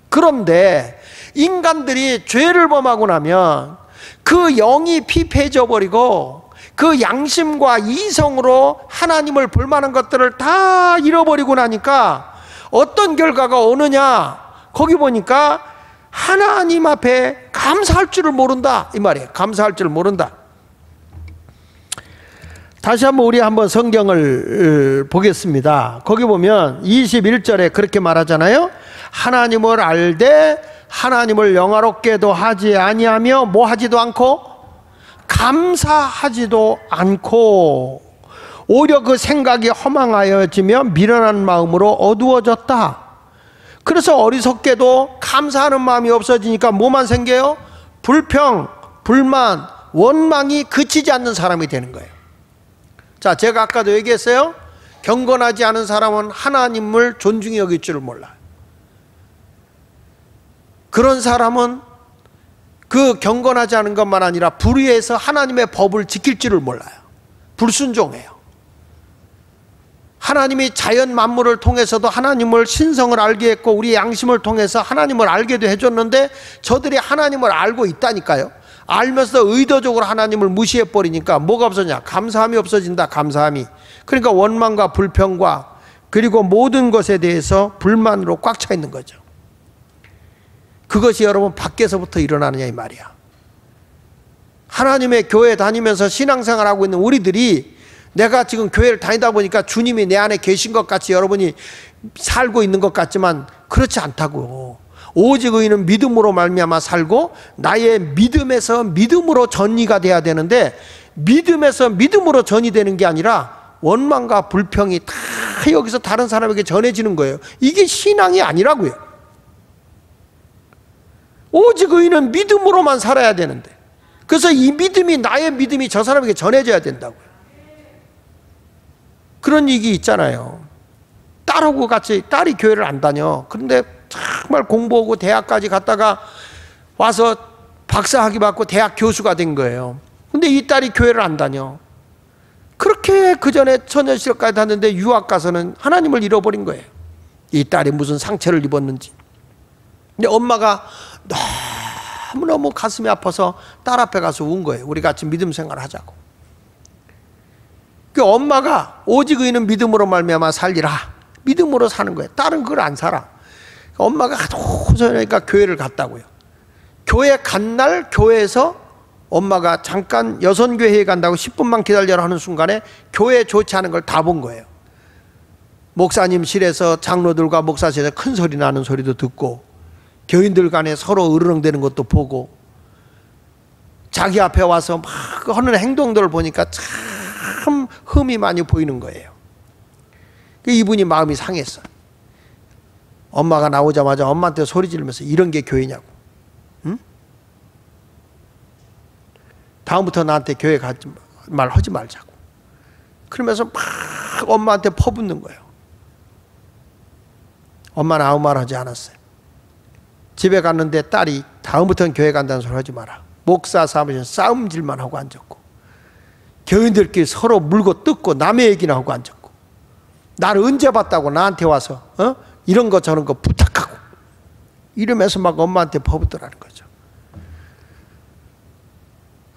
그런데 인간들이 죄를 범하고 나면 그 영이 피폐해져 버리고 그 양심과 이성으로 하나님을 볼만한 것들을 다 잃어버리고 나니까 어떤 결과가 오느냐, 거기 보니까 하나님 앞에 감사할 줄을 모른다 이 말이에요. 감사할 줄을 모른다. 다시 한번 우리 한번 성경을 보겠습니다. 거기 보면 21절에 그렇게 말하잖아요. 하나님을 알되 하나님을 영화롭게도 하지 아니하며 뭐 하지도 않고 감사하지도 않고 오히려 그 생각이 허망하여지며 미련한 마음으로 어두워졌다. 그래서 어리석게도 감사하는 마음이 없어지니까 뭐만 생겨요? 불평, 불만, 원망이 그치지 않는 사람이 되는 거예요. 자, 제가 아까도 얘기했어요. 경건하지 않은 사람은 하나님을 존중히 여길 줄을 몰라요. 그런 사람은 그 경건하지 않은 것만 아니라 불의해서 하나님의 법을 지킬 줄을 몰라요. 불순종해요. 하나님이 자연 만물을 통해서도 하나님을 신성을 알게 했고 우리 양심을 통해서 하나님을 알게도 해줬는데 저들이 하나님을 알고 있다니까요. 알면서 의도적으로 하나님을 무시해버리니까 뭐가 없어지냐? 감사함이 없어진다. 감사함이. 그러니까 원망과 불평과 그리고 모든 것에 대해서 불만으로 꽉 차 있는 거죠. 그것이 여러분 밖에서부터 일어나느냐 이 말이야. 하나님의 교회 다니면서 신앙생활하고 있는 우리들이 내가 지금 교회를 다니다 보니까 주님이 내 안에 계신 것 같이 여러분이 살고 있는 것 같지만 그렇지 않다고. 오직 의인은 믿음으로 말미암아 살고 나의 믿음에서 믿음으로 전이가 돼야 되는데 믿음에서 믿음으로 전이 되는 게 아니라 원망과 불평이 다 여기서 다른 사람에게 전해지는 거예요. 이게 신앙이 아니라고요. 오직 의인은 믿음으로만 살아야 되는데 그래서 이 믿음이 나의 믿음이 저 사람에게 전해져야 된다고요. 그런 얘기 있잖아요. 딸하고 같이 딸이 교회를 안 다녀. 그런데 정말 공부하고 대학까지 갔다가 와서 박사학위 받고 대학 교수가 된 거예요. 근데 이 딸이 교회를 안 다녀. 그렇게 그 전에 처녀실까지 갔는데 유학 가서는 하나님을 잃어버린 거예요. 이 딸이 무슨 상처를 입었는지. 근데 엄마가 너무너무 가슴이 아파서 딸 앞에 가서 운 거예요. 우리 같이 믿음 생활 하자고. 그 엄마가 오직 의인은 믿음으로 말미암아 살리라. 믿음으로 사는 거예요. 딸은 그걸 안 살아. 엄마가 하도 저러니까 교회를 갔다고요. 교회 간 날 교회에서 엄마가 잠깐 여선교회에 간다고 10분만 기다려라 하는 순간에 교회 좋지 않은 걸 다 본 거예요. 목사님실에서 장로들과 목사실에서 큰 소리 나는 소리도 듣고 교인들 간에 서로 으르렁대는 것도 보고 자기 앞에 와서 막 하는 행동들을 보니까 참 흠이 많이 보이는 거예요. 이분이 마음이 상했어. 엄마가 나오자마자 엄마한테 소리 지르면서 이런 게 교회냐고. 응? 다음부터 나한테 교회 가지 말 하지 말자고. 그러면서 막 엄마한테 퍼붓는 거예요. 엄마는 아무 말 하지 않았어요. 집에 갔는데 딸이 다음부터는 교회 간다는 소리 하지 마라. 목사 사무실 싸움질만 하고 앉았고 교인들끼리 서로 물고 뜯고 남의 얘기나 하고 앉았고 나를 언제 봤다고 나한테 와서 이런 거 저런 거 부탁하고 이러면서 막 엄마한테 퍼붓더라는 거죠.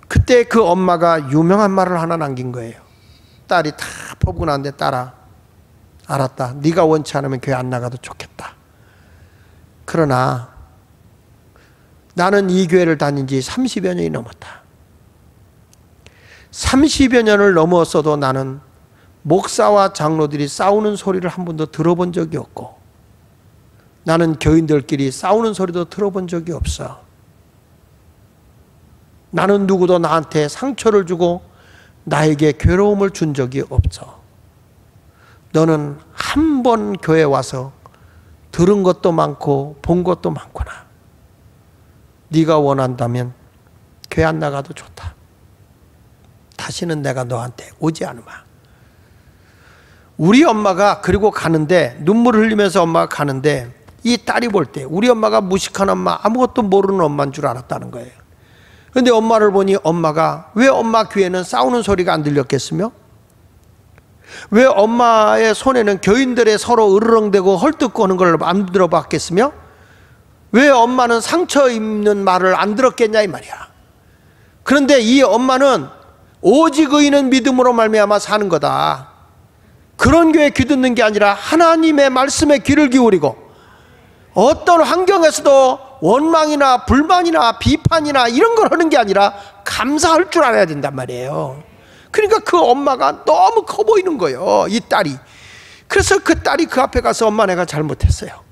그때 그 엄마가 유명한 말을 하나 남긴 거예요. 딸이 다 퍼붓고 나는데 딸아 알았다. 네가 원치 않으면 교회 안 나가도 좋겠다. 그러나 나는 이 교회를 다닌 지 30여 년이 넘었다. 30여 년을 넘었어도 나는 목사와 장로들이 싸우는 소리를 한 번도 들어본 적이 없고 나는 교인들끼리 싸우는 소리도 들어본 적이 없어. 나는 누구도 나한테 상처를 주고 나에게 괴로움을 준 적이 없어. 너는 한 번 교회 와서 들은 것도 많고 본 것도 많구나. 네가 원한다면 교회 안 나가도 좋다. 다시는 내가 너한테 오지 않으마. 우리 엄마가 그리고 가는데, 눈물 흘리면서 엄마가 가는데 이 딸이 볼 때 우리 엄마가 무식한 엄마, 아무것도 모르는 엄마인 줄 알았다는 거예요. 그런데 엄마를 보니 엄마가, 왜 엄마 귀에는 싸우는 소리가 안 들렸겠으며, 왜 엄마의 손에는 교인들의 서로 으르렁대고 헐뜯거는 걸 안 들어봤겠으며, 왜 엄마는 상처 입는 말을 안 들었겠냐 이 말이야. 그런데 이 엄마는 오직 의인은 믿음으로 말미암아 사는 거다. 그런 교회 귀 듣는 게 아니라 하나님의 말씀에 귀를 기울이고, 어떤 환경에서도 원망이나 불만이나 비판이나 이런 걸 하는 게 아니라 감사할 줄 알아야 된단 말이에요. 그러니까 그 엄마가 너무 커 보이는 거예요, 이 딸이. 그래서 그 딸이 그 앞에 가서 엄마 내가 잘못했어요.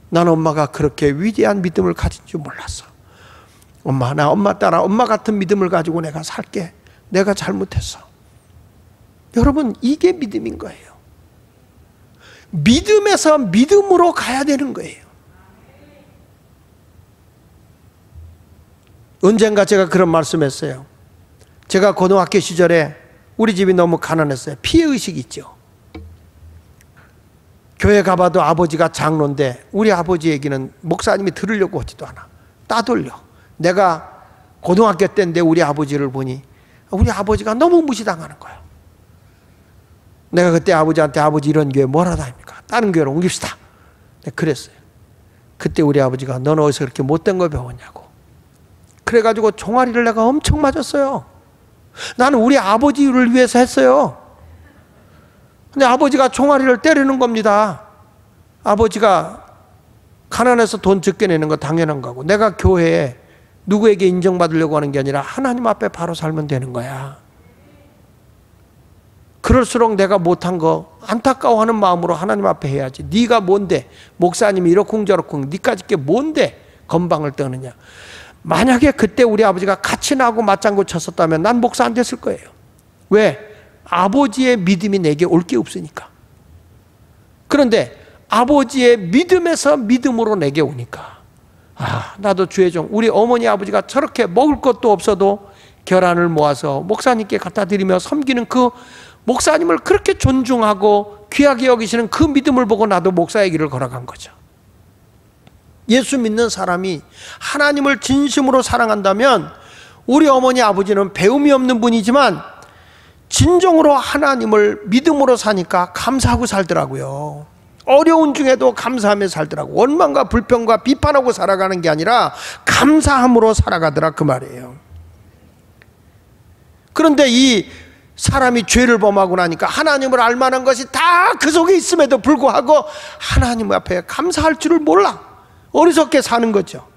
난 엄마가 그렇게 위대한 믿음을 가진 줄 몰랐어. 엄마, 나 엄마 따라 엄마 같은 믿음을 가지고 내가 살게. 내가 잘못했어. 여러분, 이게 믿음인 거예요. 믿음에서 믿음으로 가야 되는 거예요. 언젠가 제가 그런 말씀했어요. 제가 고등학교 시절에 우리 집이 너무 가난했어요. 피해의식이 있죠. 교회 가봐도 아버지가 장로인데 우리 아버지 얘기는 목사님이 들으려고 하지도 않아. 따돌려. 내가 고등학교 때인데 우리 아버지를 보니 우리 아버지가 너무 무시당하는 거야. 내가 그때 아버지한테, 아버지 이런 교회 뭘 하다 합니까? 다른 교회로 옮깁시다. 내가 그랬어요. 그때 우리 아버지가 너는 어디서 그렇게 못된 걸 배웠냐고. 그래가지고 종아리를 내가 엄청 맞았어요. 나는 우리 아버지를 위해서 했어요. 근데 아버지가 종아리를 때리는 겁니다. 아버지가 가난해서 돈 적게 내는 거 당연한 거고, 내가 교회에 누구에게 인정받으려고 하는 게 아니라 하나님 앞에 바로 살면 되는 거야. 그럴수록 내가 못한 거 안타까워하는 마음으로 하나님 앞에 해야지. 네가 뭔데, 목사님이 이러쿵저러쿵 네까짓 게 뭔데 건방을 떠느냐. 만약에 그때 우리 아버지가 같이 나하고 맞장구 쳤었다면 난 목사 안 됐을 거예요. 왜? 아버지의 믿음이 내게 올 게 없으니까. 그런데 아버지의 믿음에서 믿음으로 내게 오니까, 아, 나도 주의 종, 우리 어머니 아버지가 저렇게 먹을 것도 없어도 결안을 모아서 목사님께 갖다 드리며 섬기는 그 목사님을 그렇게 존중하고 귀하게 여기시는 그 믿음을 보고 나도 목사의 길을 걸어간 거죠. 예수 믿는 사람이 하나님을 진심으로 사랑한다면, 우리 어머니 아버지는 배움이 없는 분이지만 진정으로 하나님을 믿음으로 사니까 감사하고 살더라고요. 어려운 중에도 감사하며 살더라고. 원망과 불평과 비판하고 살아가는 게 아니라 감사함으로 살아가더라, 그 말이에요. 그런데 이 사람이 죄를 범하고 나니까 하나님을 알만한 것이 다 그 속에 있음에도 불구하고 하나님 앞에 감사할 줄을 몰라. 어리석게 사는 거죠.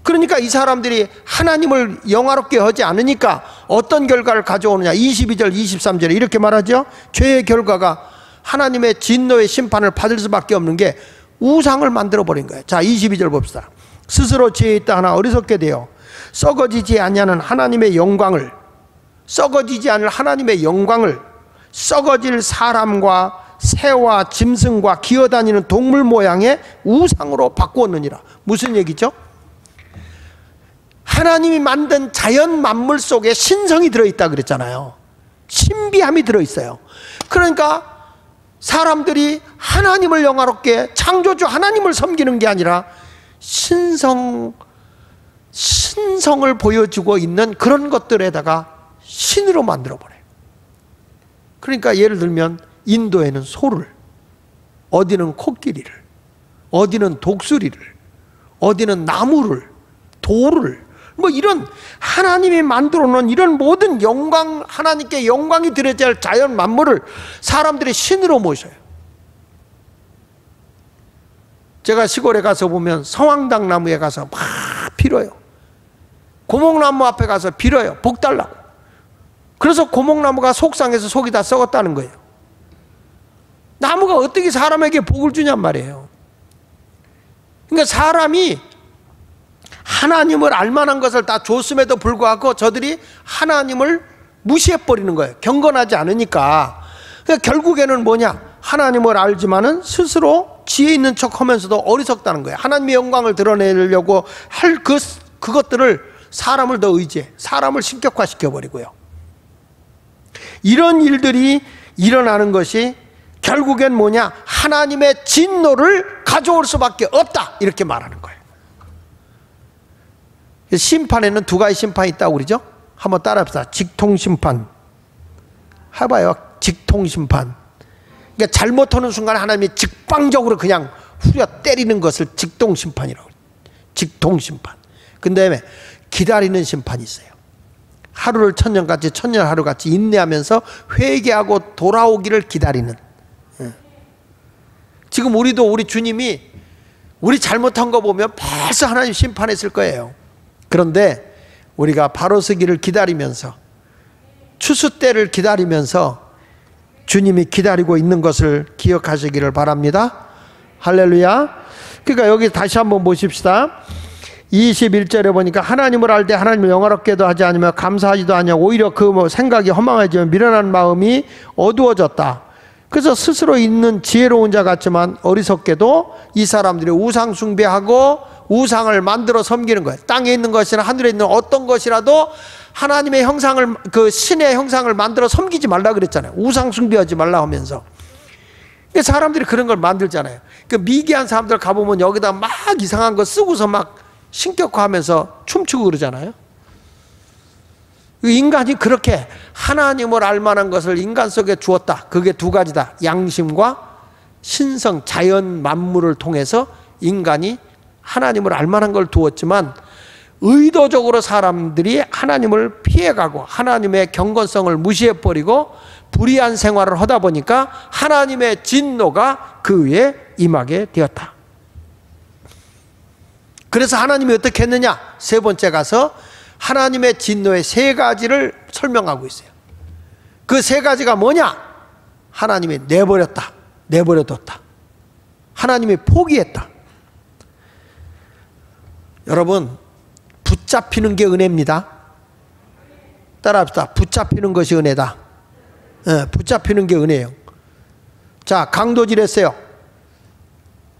그러니까 이 사람들이 하나님을 영화롭게 하지 않으니까 어떤 결과를 가져오느냐. 22절 23절에 이렇게 말하죠. 죄의 결과가 하나님의 진노의 심판을 받을 수밖에 없는 게 우상을 만들어버린 거예요. 자, 22절 봅시다. 스스로 죄에 있다 하나 어리석게 되어 썩어지지 아니하는 하나님의 영광을, 썩어지지 않을 하나님의 영광을 썩어질 사람과 새와 짐승과 기어다니는 동물 모양의 우상으로 바꾸었느니라. 무슨 얘기죠? 하나님이 만든 자연 만물 속에 신성이 들어있다 그랬잖아요. 신비함이 들어있어요. 그러니까 사람들이 하나님을 영화롭게, 창조주 하나님을 섬기는 게 아니라 신성을 보여주고 있는 그런 것들에다가 신으로 만들어버려요. 그러니까 예를 들면 인도에는 소를, 어디는 코끼리를, 어디는 독수리를, 어디는 나무를, 돌을, 뭐 이런 하나님이 만들어 놓은 이런 모든 영광, 하나님께 영광이 드려져야 할 자연 만물을 사람들이 신으로 모셔요. 제가 시골에 가서 보면 성황당 나무에 가서 막 빌어요. 고목나무 앞에 가서 빌어요. 복 달라고. 그래서 고목나무가 속상해서 속이 다 썩었다는 거예요. 나무가 어떻게 사람에게 복을 주냔 말이에요. 그러니까 사람이 하나님을 알만한 것을 다 줬음에도 불구하고 저들이 하나님을 무시해버리는 거예요. 경건하지 않으니까. 그러니까 결국에는 뭐냐? 하나님을 알지만은 스스로 지혜 있는 척 하면서도 어리석다는 거예요. 하나님의 영광을 드러내려고 할 그것들을 사람을 더 의지해, 사람을 신격화시켜버리고요. 이런 일들이 일어나는 것이 결국엔 뭐냐? 하나님의 진노를 가져올 수밖에 없다, 이렇게 말하는 거예요. 심판에는 두 가지 심판이 있다고 그러죠. 한번 따라합시다. 직통심판 해봐요. 직통심판. 그러니까 잘못하는 순간 하나님이 직방적으로 그냥 후려 때리는 것을 직통심판이라고 그래요. 직통심판. 그 다음에 기다리는 심판이 있어요. 하루를 천년같이, 천년 하루같이 인내하면서 회개하고 돌아오기를 기다리는. 지금 우리도 우리 주님이 우리 잘못한 거 보면 벌써 하나님 심판했을 거예요. 그런데 우리가 바로 서기를 기다리면서, 추수 때를 기다리면서 주님이 기다리고 있는 것을 기억하시기를 바랍니다. 할렐루야. 그러니까 여기 다시 한번 보십시다. 21절에 보니까 하나님을 알 때 하나님을 영화롭게도 하지 않으며 감사하지도 않냐고, 오히려 그 생각이 허망해지며 미련한 마음이 어두워졌다. 그래서 스스로 있는 지혜로운 자 같지만 어리석게도 이 사람들이 우상 숭배하고 우상을 만들어 섬기는 거예요. 땅에 있는 것이나 하늘에 있는 어떤 것이라도 하나님의 형상을, 그 신의 형상을 만들어 섬기지 말라 그랬잖아요. 우상 숭배하지 말라 하면서. 사람들이 그런 걸 만들잖아요. 그 미개한 사람들 가보면 여기다 막 이상한 거 쓰고서 막 신격화하면서 춤추고 그러잖아요. 인간이 그렇게 하나님을 알 만한 것을 인간 속에 주었다. 그게 두 가지다. 양심과 신성, 자연 만물을 통해서 인간이 하나님을 알 만한 걸 두었지만, 의도적으로 사람들이 하나님을 피해가고 하나님의 경건성을 무시해버리고 불의한 생활을 하다 보니까 하나님의 진노가 그 위에 임하게 되었다. 그래서 하나님이 어떻게 했느냐? 세 번째 가서 하나님의 진노의 세 가지를 설명하고 있어요. 그 세 가지가 뭐냐? 하나님이 내버렸다, 내버려뒀다. 하나님이 포기했다. 여러분, 붙잡히는 게 은혜입니다. 따라합시다. 붙잡히는 것이 은혜다. 붙잡히는 게 은혜예요. 자, 강도질 했어요.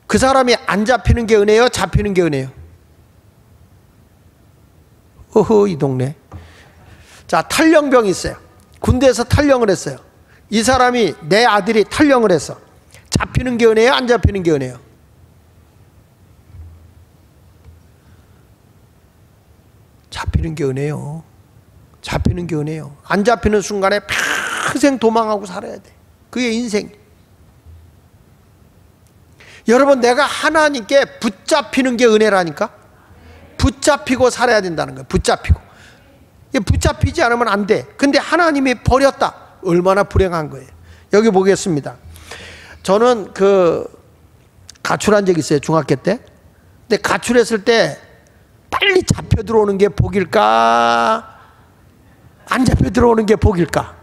그 사람이 안 잡히는 게 은혜예요? 잡히는 게 은혜예요? 어허, 이 동네. 자, 탈영병이 있어요. 군대에서 탈영을 했어요. 이 사람이, 내 아들이 탈영을 했어. 잡히는 게 은혜예요? 안 잡히는 게 은혜예요? 잡히는 게 은혜요. 잡히는 게 은혜요. 안 잡히는 순간에 평생 도망하고 살아야 돼. 그게 인생. 여러분, 내가 하나님께 붙잡히는 게 은혜라니까. 붙잡히고 살아야 된다는 거예요. 붙잡히고. 붙잡히지 않으면 안 돼. 근데 하나님이 버렸다. 얼마나 불행한 거예요. 여기 보겠습니다. 저는 가출한 적이 있어요. 중학교 때. 근데 가출했을 때 빨리 잡혀 들어오는 게 복일까? 안 잡혀 들어오는 게 복일까?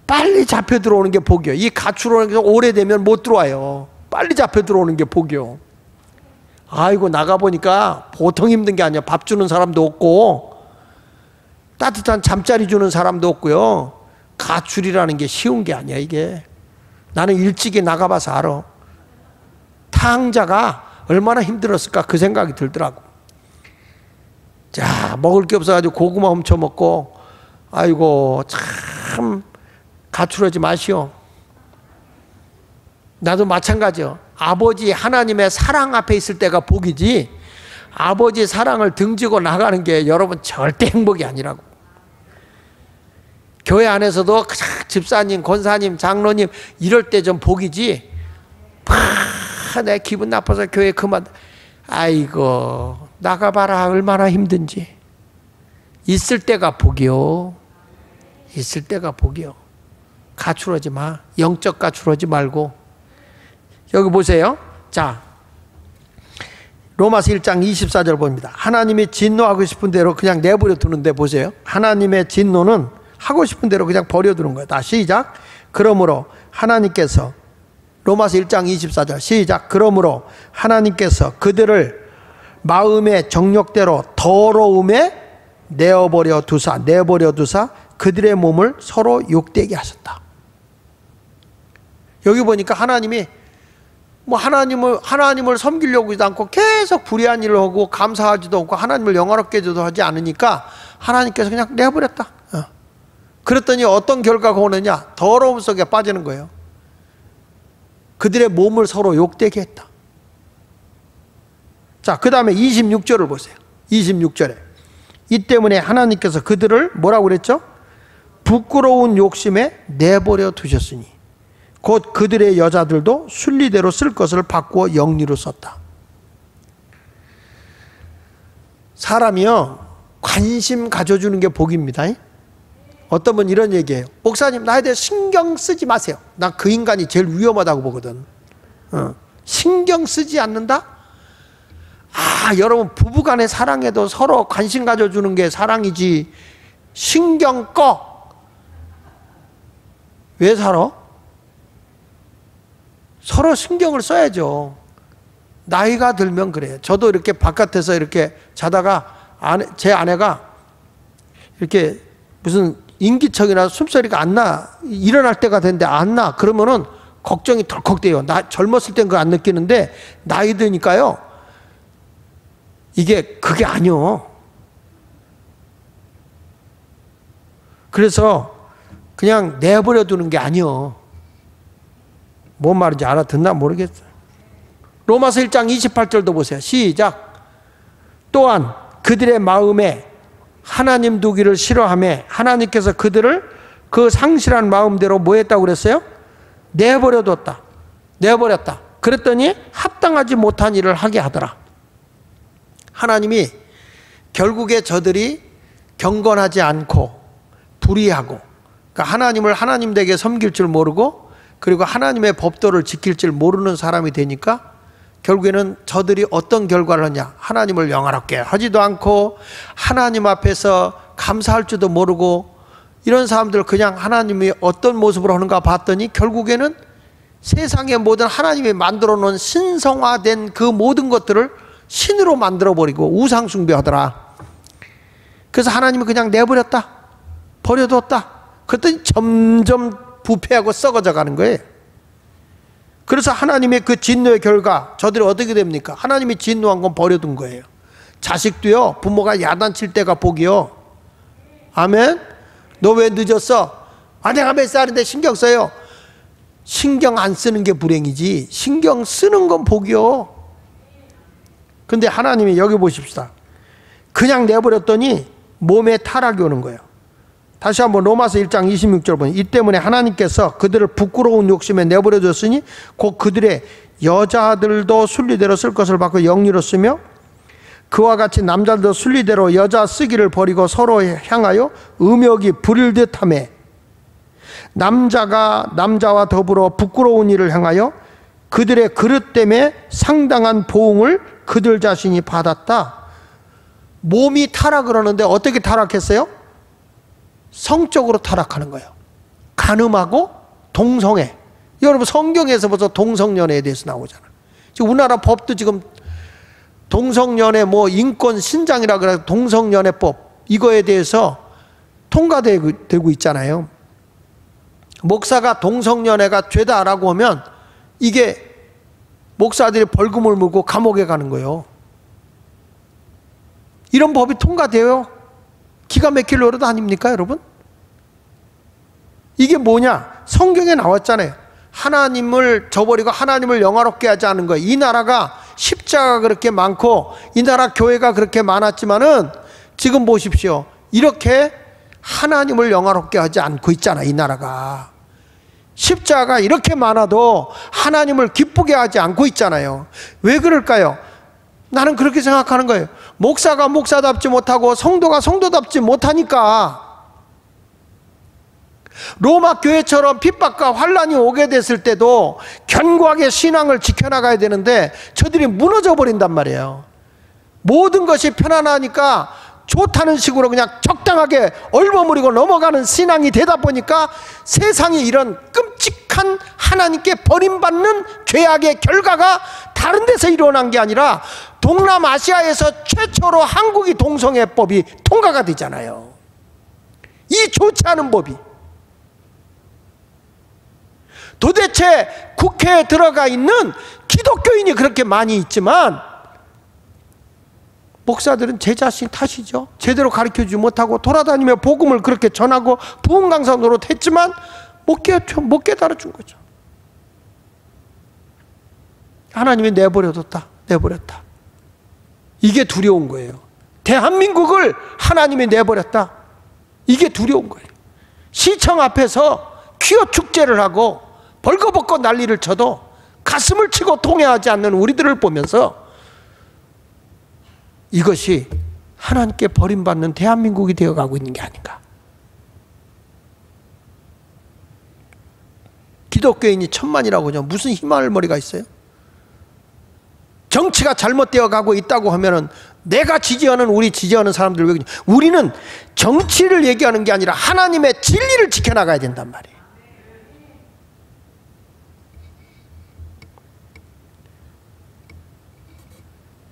빨리 잡혀 들어오는 게 복이요. 이 가출하는 게 오래되면 못 들어와요. 빨리 잡혀 들어오는 게 복이요. 아이고, 나가보니까 보통 힘든 게 아니야. 밥 주는 사람도 없고 따뜻한 잠자리 주는 사람도 없고요. 가출이라는 게 쉬운 게 아니야. 이게 나는 일찍이 나가봐서 알아. 탕자가 얼마나 힘들었을까 그 생각이 들더라고. 자, 먹을 게 없어가지고 고구마 훔쳐 먹고, 아이고 참 가출하지 마시오. 나도 마찬가지요. 아버지 하나님의 사랑 앞에 있을 때가 복이지, 아버지 사랑을 등지고 나가는 게 여러분 절대 행복이 아니라고. 교회 안에서도 집사님, 권사님, 장로님 이럴 때 좀 복이지, 내 기분 나빠서 교회 그만, 아이고 나가봐라 얼마나 힘든지. 있을 때가 복이요. 있을 때가 복이요. 가출하지 마. 영적 가출하지 말고. 여기 보세요. 자, 로마서 1장 24절 봅니다. 하나님이 진노하고 싶은 대로 그냥 내버려 두는데 보세요. 하나님의 진노는 하고 싶은 대로 그냥 버려두는 거예요. 다 시작. 그러므로 하나님께서, 로마서 1장 24절 시작. 그러므로 하나님께서 그들을 마음의 정욕대로 더러움에 내버려 두사 그들의 몸을 서로 욕되게 하셨다. 여기 보니까 하나님이 뭐 하나님을 섬기려고 하지도 않고 계속 불의한 일을 하고 감사하지도 않고 하나님을 영화롭게 하지 않으니까 하나님께서 그냥 내버렸다. 그랬더니 어떤 결과가 오느냐? 더러움 속에 빠지는 거예요. 그들의 몸을 서로 욕되게 했다. 자, 그 다음에 26절을 보세요. 26절에 이 때문에 하나님께서 그들을 뭐라고 그랬죠? 부끄러운 욕심에 내버려 두셨으니 곧 그들의 여자들도 순리대로 쓸 것을 바꾸어 영리로 썼다. 사람이요, 관심 가져주는 게 복입니다. 어떤 분 이런 얘기해요. 목사님, 나에 대해 신경 쓰지 마세요. 나 그 인간이 제일 위험하다고 보거든. 신경 쓰지 않는다? 여러분, 부부간의 사랑에도 서로 관심 가져주는 게 사랑이지. 신경 꺼. 왜 살아? 서로 신경을 써야죠. 나이가 들면 그래요. 저도 이렇게 바깥에서 이렇게 자다가 제 아내가 이렇게 무슨 인기척이나 숨소리가 안 나, 일어날 때가 됐는데 안 나. 그러면은 걱정이 덜컥 돼요. 나 젊었을 땐 그거 안 느끼는데 나이 드니까요. 그게 아니요. 그래서 그냥 내버려 두는 게 아니요. 뭔 말인지 알아듣나 모르겠어요. 로마서 1장 28절도 보세요. 시작. 또한 그들의 마음에 하나님 두기를 싫어하며 하나님께서 그들을 그 상실한 마음대로 뭐 했다고 그랬어요? 내버려뒀다. 내버렸다. 그랬더니 합당하지 못한 일을 하게 하더라. 하나님이 결국에 저들이 경건하지 않고 불의하고, 그러니까 하나님을 하나님 되게 섬길 줄 모르고 그리고 하나님의 법도를 지킬 줄 모르는 사람이 되니까 결국에는 저들이 어떤 결과를 하냐? 하나님을 영화롭게 하지도 않고 하나님 앞에서 감사할 줄도 모르고, 이런 사람들 그냥 하나님이 어떤 모습으로 하는가 봤더니 결국에는 세상의 모든 하나님이 만들어 놓은 신성화된 그 모든 것들을 신으로 만들어버리고 우상 숭배하더라. 그래서 하나님이 그냥 내버렸다. 버려뒀다. 그랬더니 점점 부패하고 썩어져 가는 거예요. 그래서 하나님의 그 진노의 결과 저들이 어떻게 됩니까? 하나님이 진노한 건 버려둔 거예요. 자식도요, 부모가 야단칠 때가 복이요. 아멘. 너 왜 늦었어? 내가 몇 살인데 신경 써요. 신경 안 쓰는 게 불행이지 신경 쓰는 건 복이요. 근데 하나님이 여기 보십시다. 그냥 내버렸더니 몸에 타락이 오는 거예요. 다시 한번 로마서 1장 26절 보니 이 때문에 하나님께서 그들을 부끄러운 욕심에 내버려 뒀으니 곧 그들의 여자들도 순리대로 쓸 것을 바꿔 영리로 쓰며 그와 같이 남자들도 순리대로 여자 쓰기를 버리고 서로 향하여 음욕이 부릴 듯하며 남자가 남자와 더불어 부끄러운 일을 향하여 그들의 그릇 때문에 상당한 보응을 그들 자신이 받았다. 몸이 타락을 하는데 어떻게 타락했어요? 성적으로 타락하는 거예요. 간음하고 동성애. 여러분 성경에서 벌써 동성연애에 대해서 나오잖아요. 지금 우리나라 법도 지금 동성연애 뭐 인권 신장이라 그래서 동성연애법 이거에 대해서 통과되고 있잖아요. 목사가 동성연애가 죄다라고 하면 이게 목사들이 벌금을 물고 감옥에 가는 거예요. 이런 법이 통과돼요. 기가 막힐 노릇 아닙니까 여러분? 이게 뭐냐? 성경에 나왔잖아요. 하나님을 저버리고 하나님을 영화롭게 하지 않은 거예요. 이 나라가 십자가가 그렇게 많고 이 나라 교회가 그렇게 많았지만은 지금 보십시오. 이렇게 하나님을 영화롭게 하지 않고 있잖아. 이 나라가 십자가가 이렇게 많아도 하나님을 기쁘게 하지 않고 있잖아요. 왜 그럴까요? 나는 그렇게 생각하는 거예요. 목사가 목사답지 못하고 성도가 성도답지 못하니까. 로마 교회처럼 핍박과 환란이 오게 됐을 때도 견고하게 신앙을 지켜나가야 되는데 저들이 무너져 버린단 말이에요. 모든 것이 편안하니까 좋다는 식으로 그냥 적당하게 얼버무리고 넘어가는 신앙이 되다 보니까 세상에 이런 끔찍한 하나님께 버림받는 죄악의 결과가 다른 데서 일어난 게 아니라 동남아시아에서 최초로 한국이 동성애법이 통과가 되잖아요. 이 좋지 않은 법이. 도대체 국회에 들어가 있는 기독교인이 그렇게 많이 있지만 목사들은 제 자신 탓이죠. 제대로 가르쳐주지 못하고 돌아다니며 복음을 그렇게 전하고 부흥 강사 노릇했지만 못 깨달아준 거죠. 하나님이 내버려뒀다. 이게 두려운 거예요. 대한민국을 하나님이 내버렸다. 이게 두려운 거예요. 시청 앞에서 퀴어 축제를 하고 벌거벗고 난리를 쳐도 가슴을 치고 통회하지 않는 우리들을 보면서 이것이 하나님께 버림받는 대한민국이 되어가고 있는 게 아닌가. 기독교인이 1000만이라고 하죠. 무슨 희망할 머리가 있어요? 정치가 잘못되어 가고 있다고 하면은 내가 지지하는 우리 지지하는 사람들 왜 그러냐? 우리는 정치를 얘기하는 게 아니라 하나님의 진리를 지켜나가야 된단 말이에요.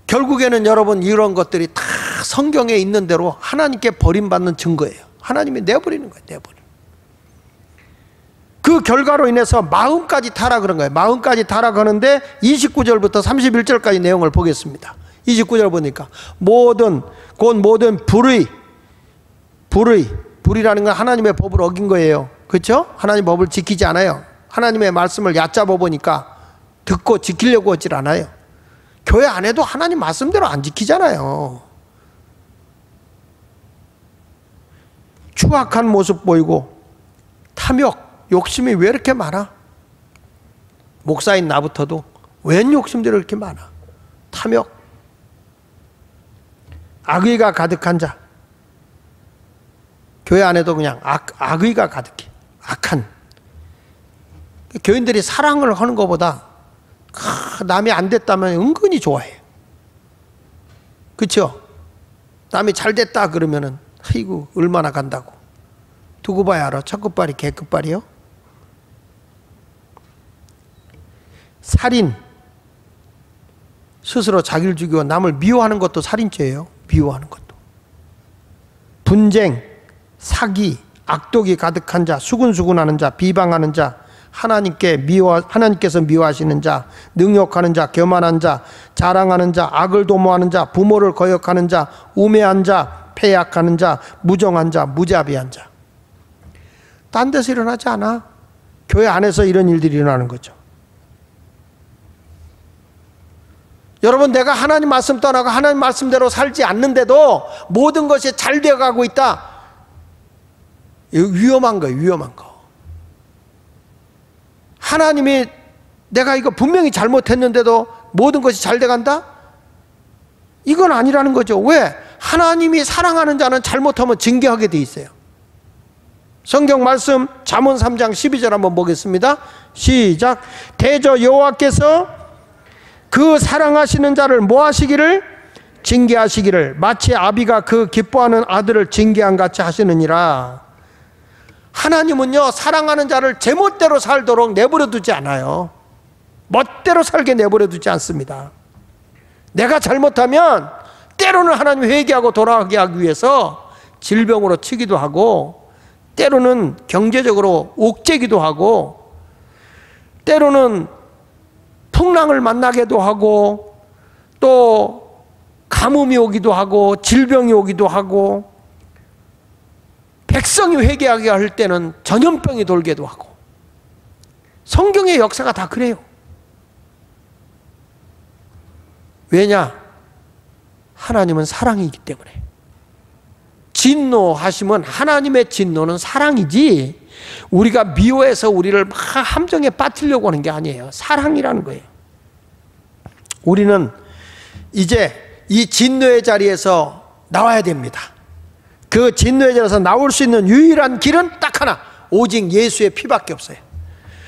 결국에는 여러분 이런 것들이 다 성경에 있는 대로 하나님께 버림받는 증거예요. 하나님이 내버리는 거예요. 내버리는. 그 결과로 인해서 마음까지 타락하는 거예요. 마음까지 타락하는데 29절부터 31절까지 내용을 보겠습니다. 29절 보니까 모든 불의라는 건 하나님의 법을 어긴 거예요. 그렇죠? 하나님의 법을 지키지 않아요. 하나님의 말씀을 얕잡아 보니까 듣고 지키려고 하질 않아요. 교회 안에도 하나님 말씀대로 안 지키잖아요. 추악한 모습 보이고 탐욕, 욕심이 왜 이렇게 많아? 목사인 나부터도 웬 욕심들이 이렇게 많아? 탐욕, 악의가 가득한 자. 교회 안에도 그냥 악의가 가득해. 악한. 교인들이 사랑을 하는 것보다 남이 안 됐다면 은근히 좋아해요. 그렇죠? 남이 잘 됐다 그러면은 아이고 얼마나 간다고. 두고 봐야 알아. 첫 끝발이 개 끝발이요. 살인, 스스로 자기를 죽이고 남을 미워하는 것도 살인죄예요. 미워하는 것도. 분쟁, 사기, 악독이 가득한 자, 수군수군하는 자, 비방하는 자, 하나님께서 미워하시는 자, 능욕하는 자, 교만한 자, 자랑하는 자, 악을 도모하는 자, 부모를 거역하는 자, 우매한 자, 패약하는 자, 무정한 자, 무자비한 자. 딴 데서 일어나지 않아. 교회 안에서 이런 일들이 일어나는 거죠. 여러분, 내가 하나님 말씀 떠나고 하나님 말씀대로 살지 않는데도 모든 것이 잘 되어가고 있다. 위험한 거예요. 위험한 거. 하나님이 내가 이거 분명히 잘못했는데도 모든 것이 잘 돼간다? 이건 아니라는 거죠. 왜? 하나님이 사랑하는 자는 잘못하면 징계하게 돼 있어요. 성경 말씀 잠언 3장 12절 한번 보겠습니다. 시작. 대저 여호와께서 그 사랑하시는 자를 뭐 하시기를? 징계하시기를 마치 아비가 그 기뻐하는 아들을 징계한 같이 하시느니라. 하나님은요, 사랑하는 자를 제멋대로 살도록 내버려 두지 않아요. 멋대로 살게 내버려 두지 않습니다. 내가 잘못하면 때로는 하나님 회개하고 돌아가게 하기 위해서 질병으로 치기도 하고, 때로는 경제적으로 옥죄기도 하고, 때로는 풍랑을 만나게도 하고, 또 가뭄이 오기도 하고, 질병이 오기도 하고, 백성이 회개하게 할 때는 전염병이 돌기도 하고. 성경의 역사가 다 그래요. 왜냐? 하나님은 사랑이기 때문에. 진노하시면 하나님의 진노는 사랑이지, 우리가 미워해서 우리를 막 함정에 빠뜨리려고 하는 게 아니에요. 사랑이라는 거예요. 우리는 이제 이 진노의 자리에서 나와야 됩니다. 그 진노의 자리에서 나올 수 있는 유일한 길은 딱 하나, 오직 예수의 피밖에 없어요.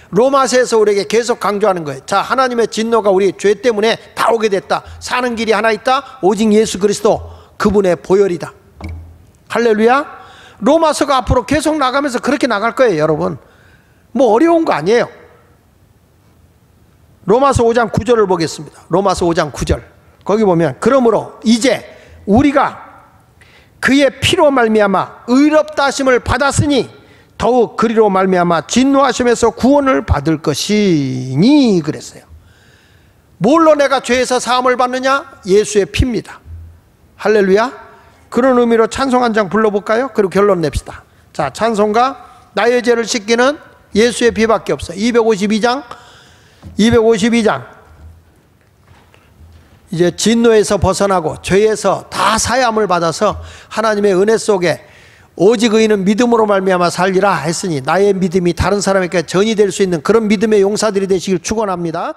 로마서에서 우리에게 계속 강조하는 거예요. 자, 하나님의 진노가 우리 죄 때문에 다 오게 됐다. 사는 길이 하나 있다. 오직 예수 그리스도, 그분의 보혈이다. 할렐루야. 로마서가 앞으로 계속 나가면서 그렇게 나갈 거예요, 여러분. 뭐 어려운 거 아니에요. 로마서 5장 9절을 보겠습니다. 로마서 5장 9절. 거기 보면, 그러므로 이제 우리가 그의 피로 말미암아 의롭다 하심을 받았으니 더욱 그리로 말미암아 진노하심에서 구원을 받을 것이니 그랬어요. 뭘로 내가 죄에서 사함을 받느냐? 예수의 피입니다. 할렐루야. 그런 의미로 찬송 한 장 불러볼까요? 그리고 결론 냅시다. 자, 찬송가 나의 죄를 씻기는 예수의 피밖에 없어. 252장 이제 진노에서 벗어나고 죄에서 다 사함을 받아서 하나님의 은혜 속에 오직 의인은 믿음으로 말미암아 살리라 했으니 나의 믿음이 다른 사람에게 전이 될 수 있는 그런 믿음의 용사들이 되시길 축원합니다.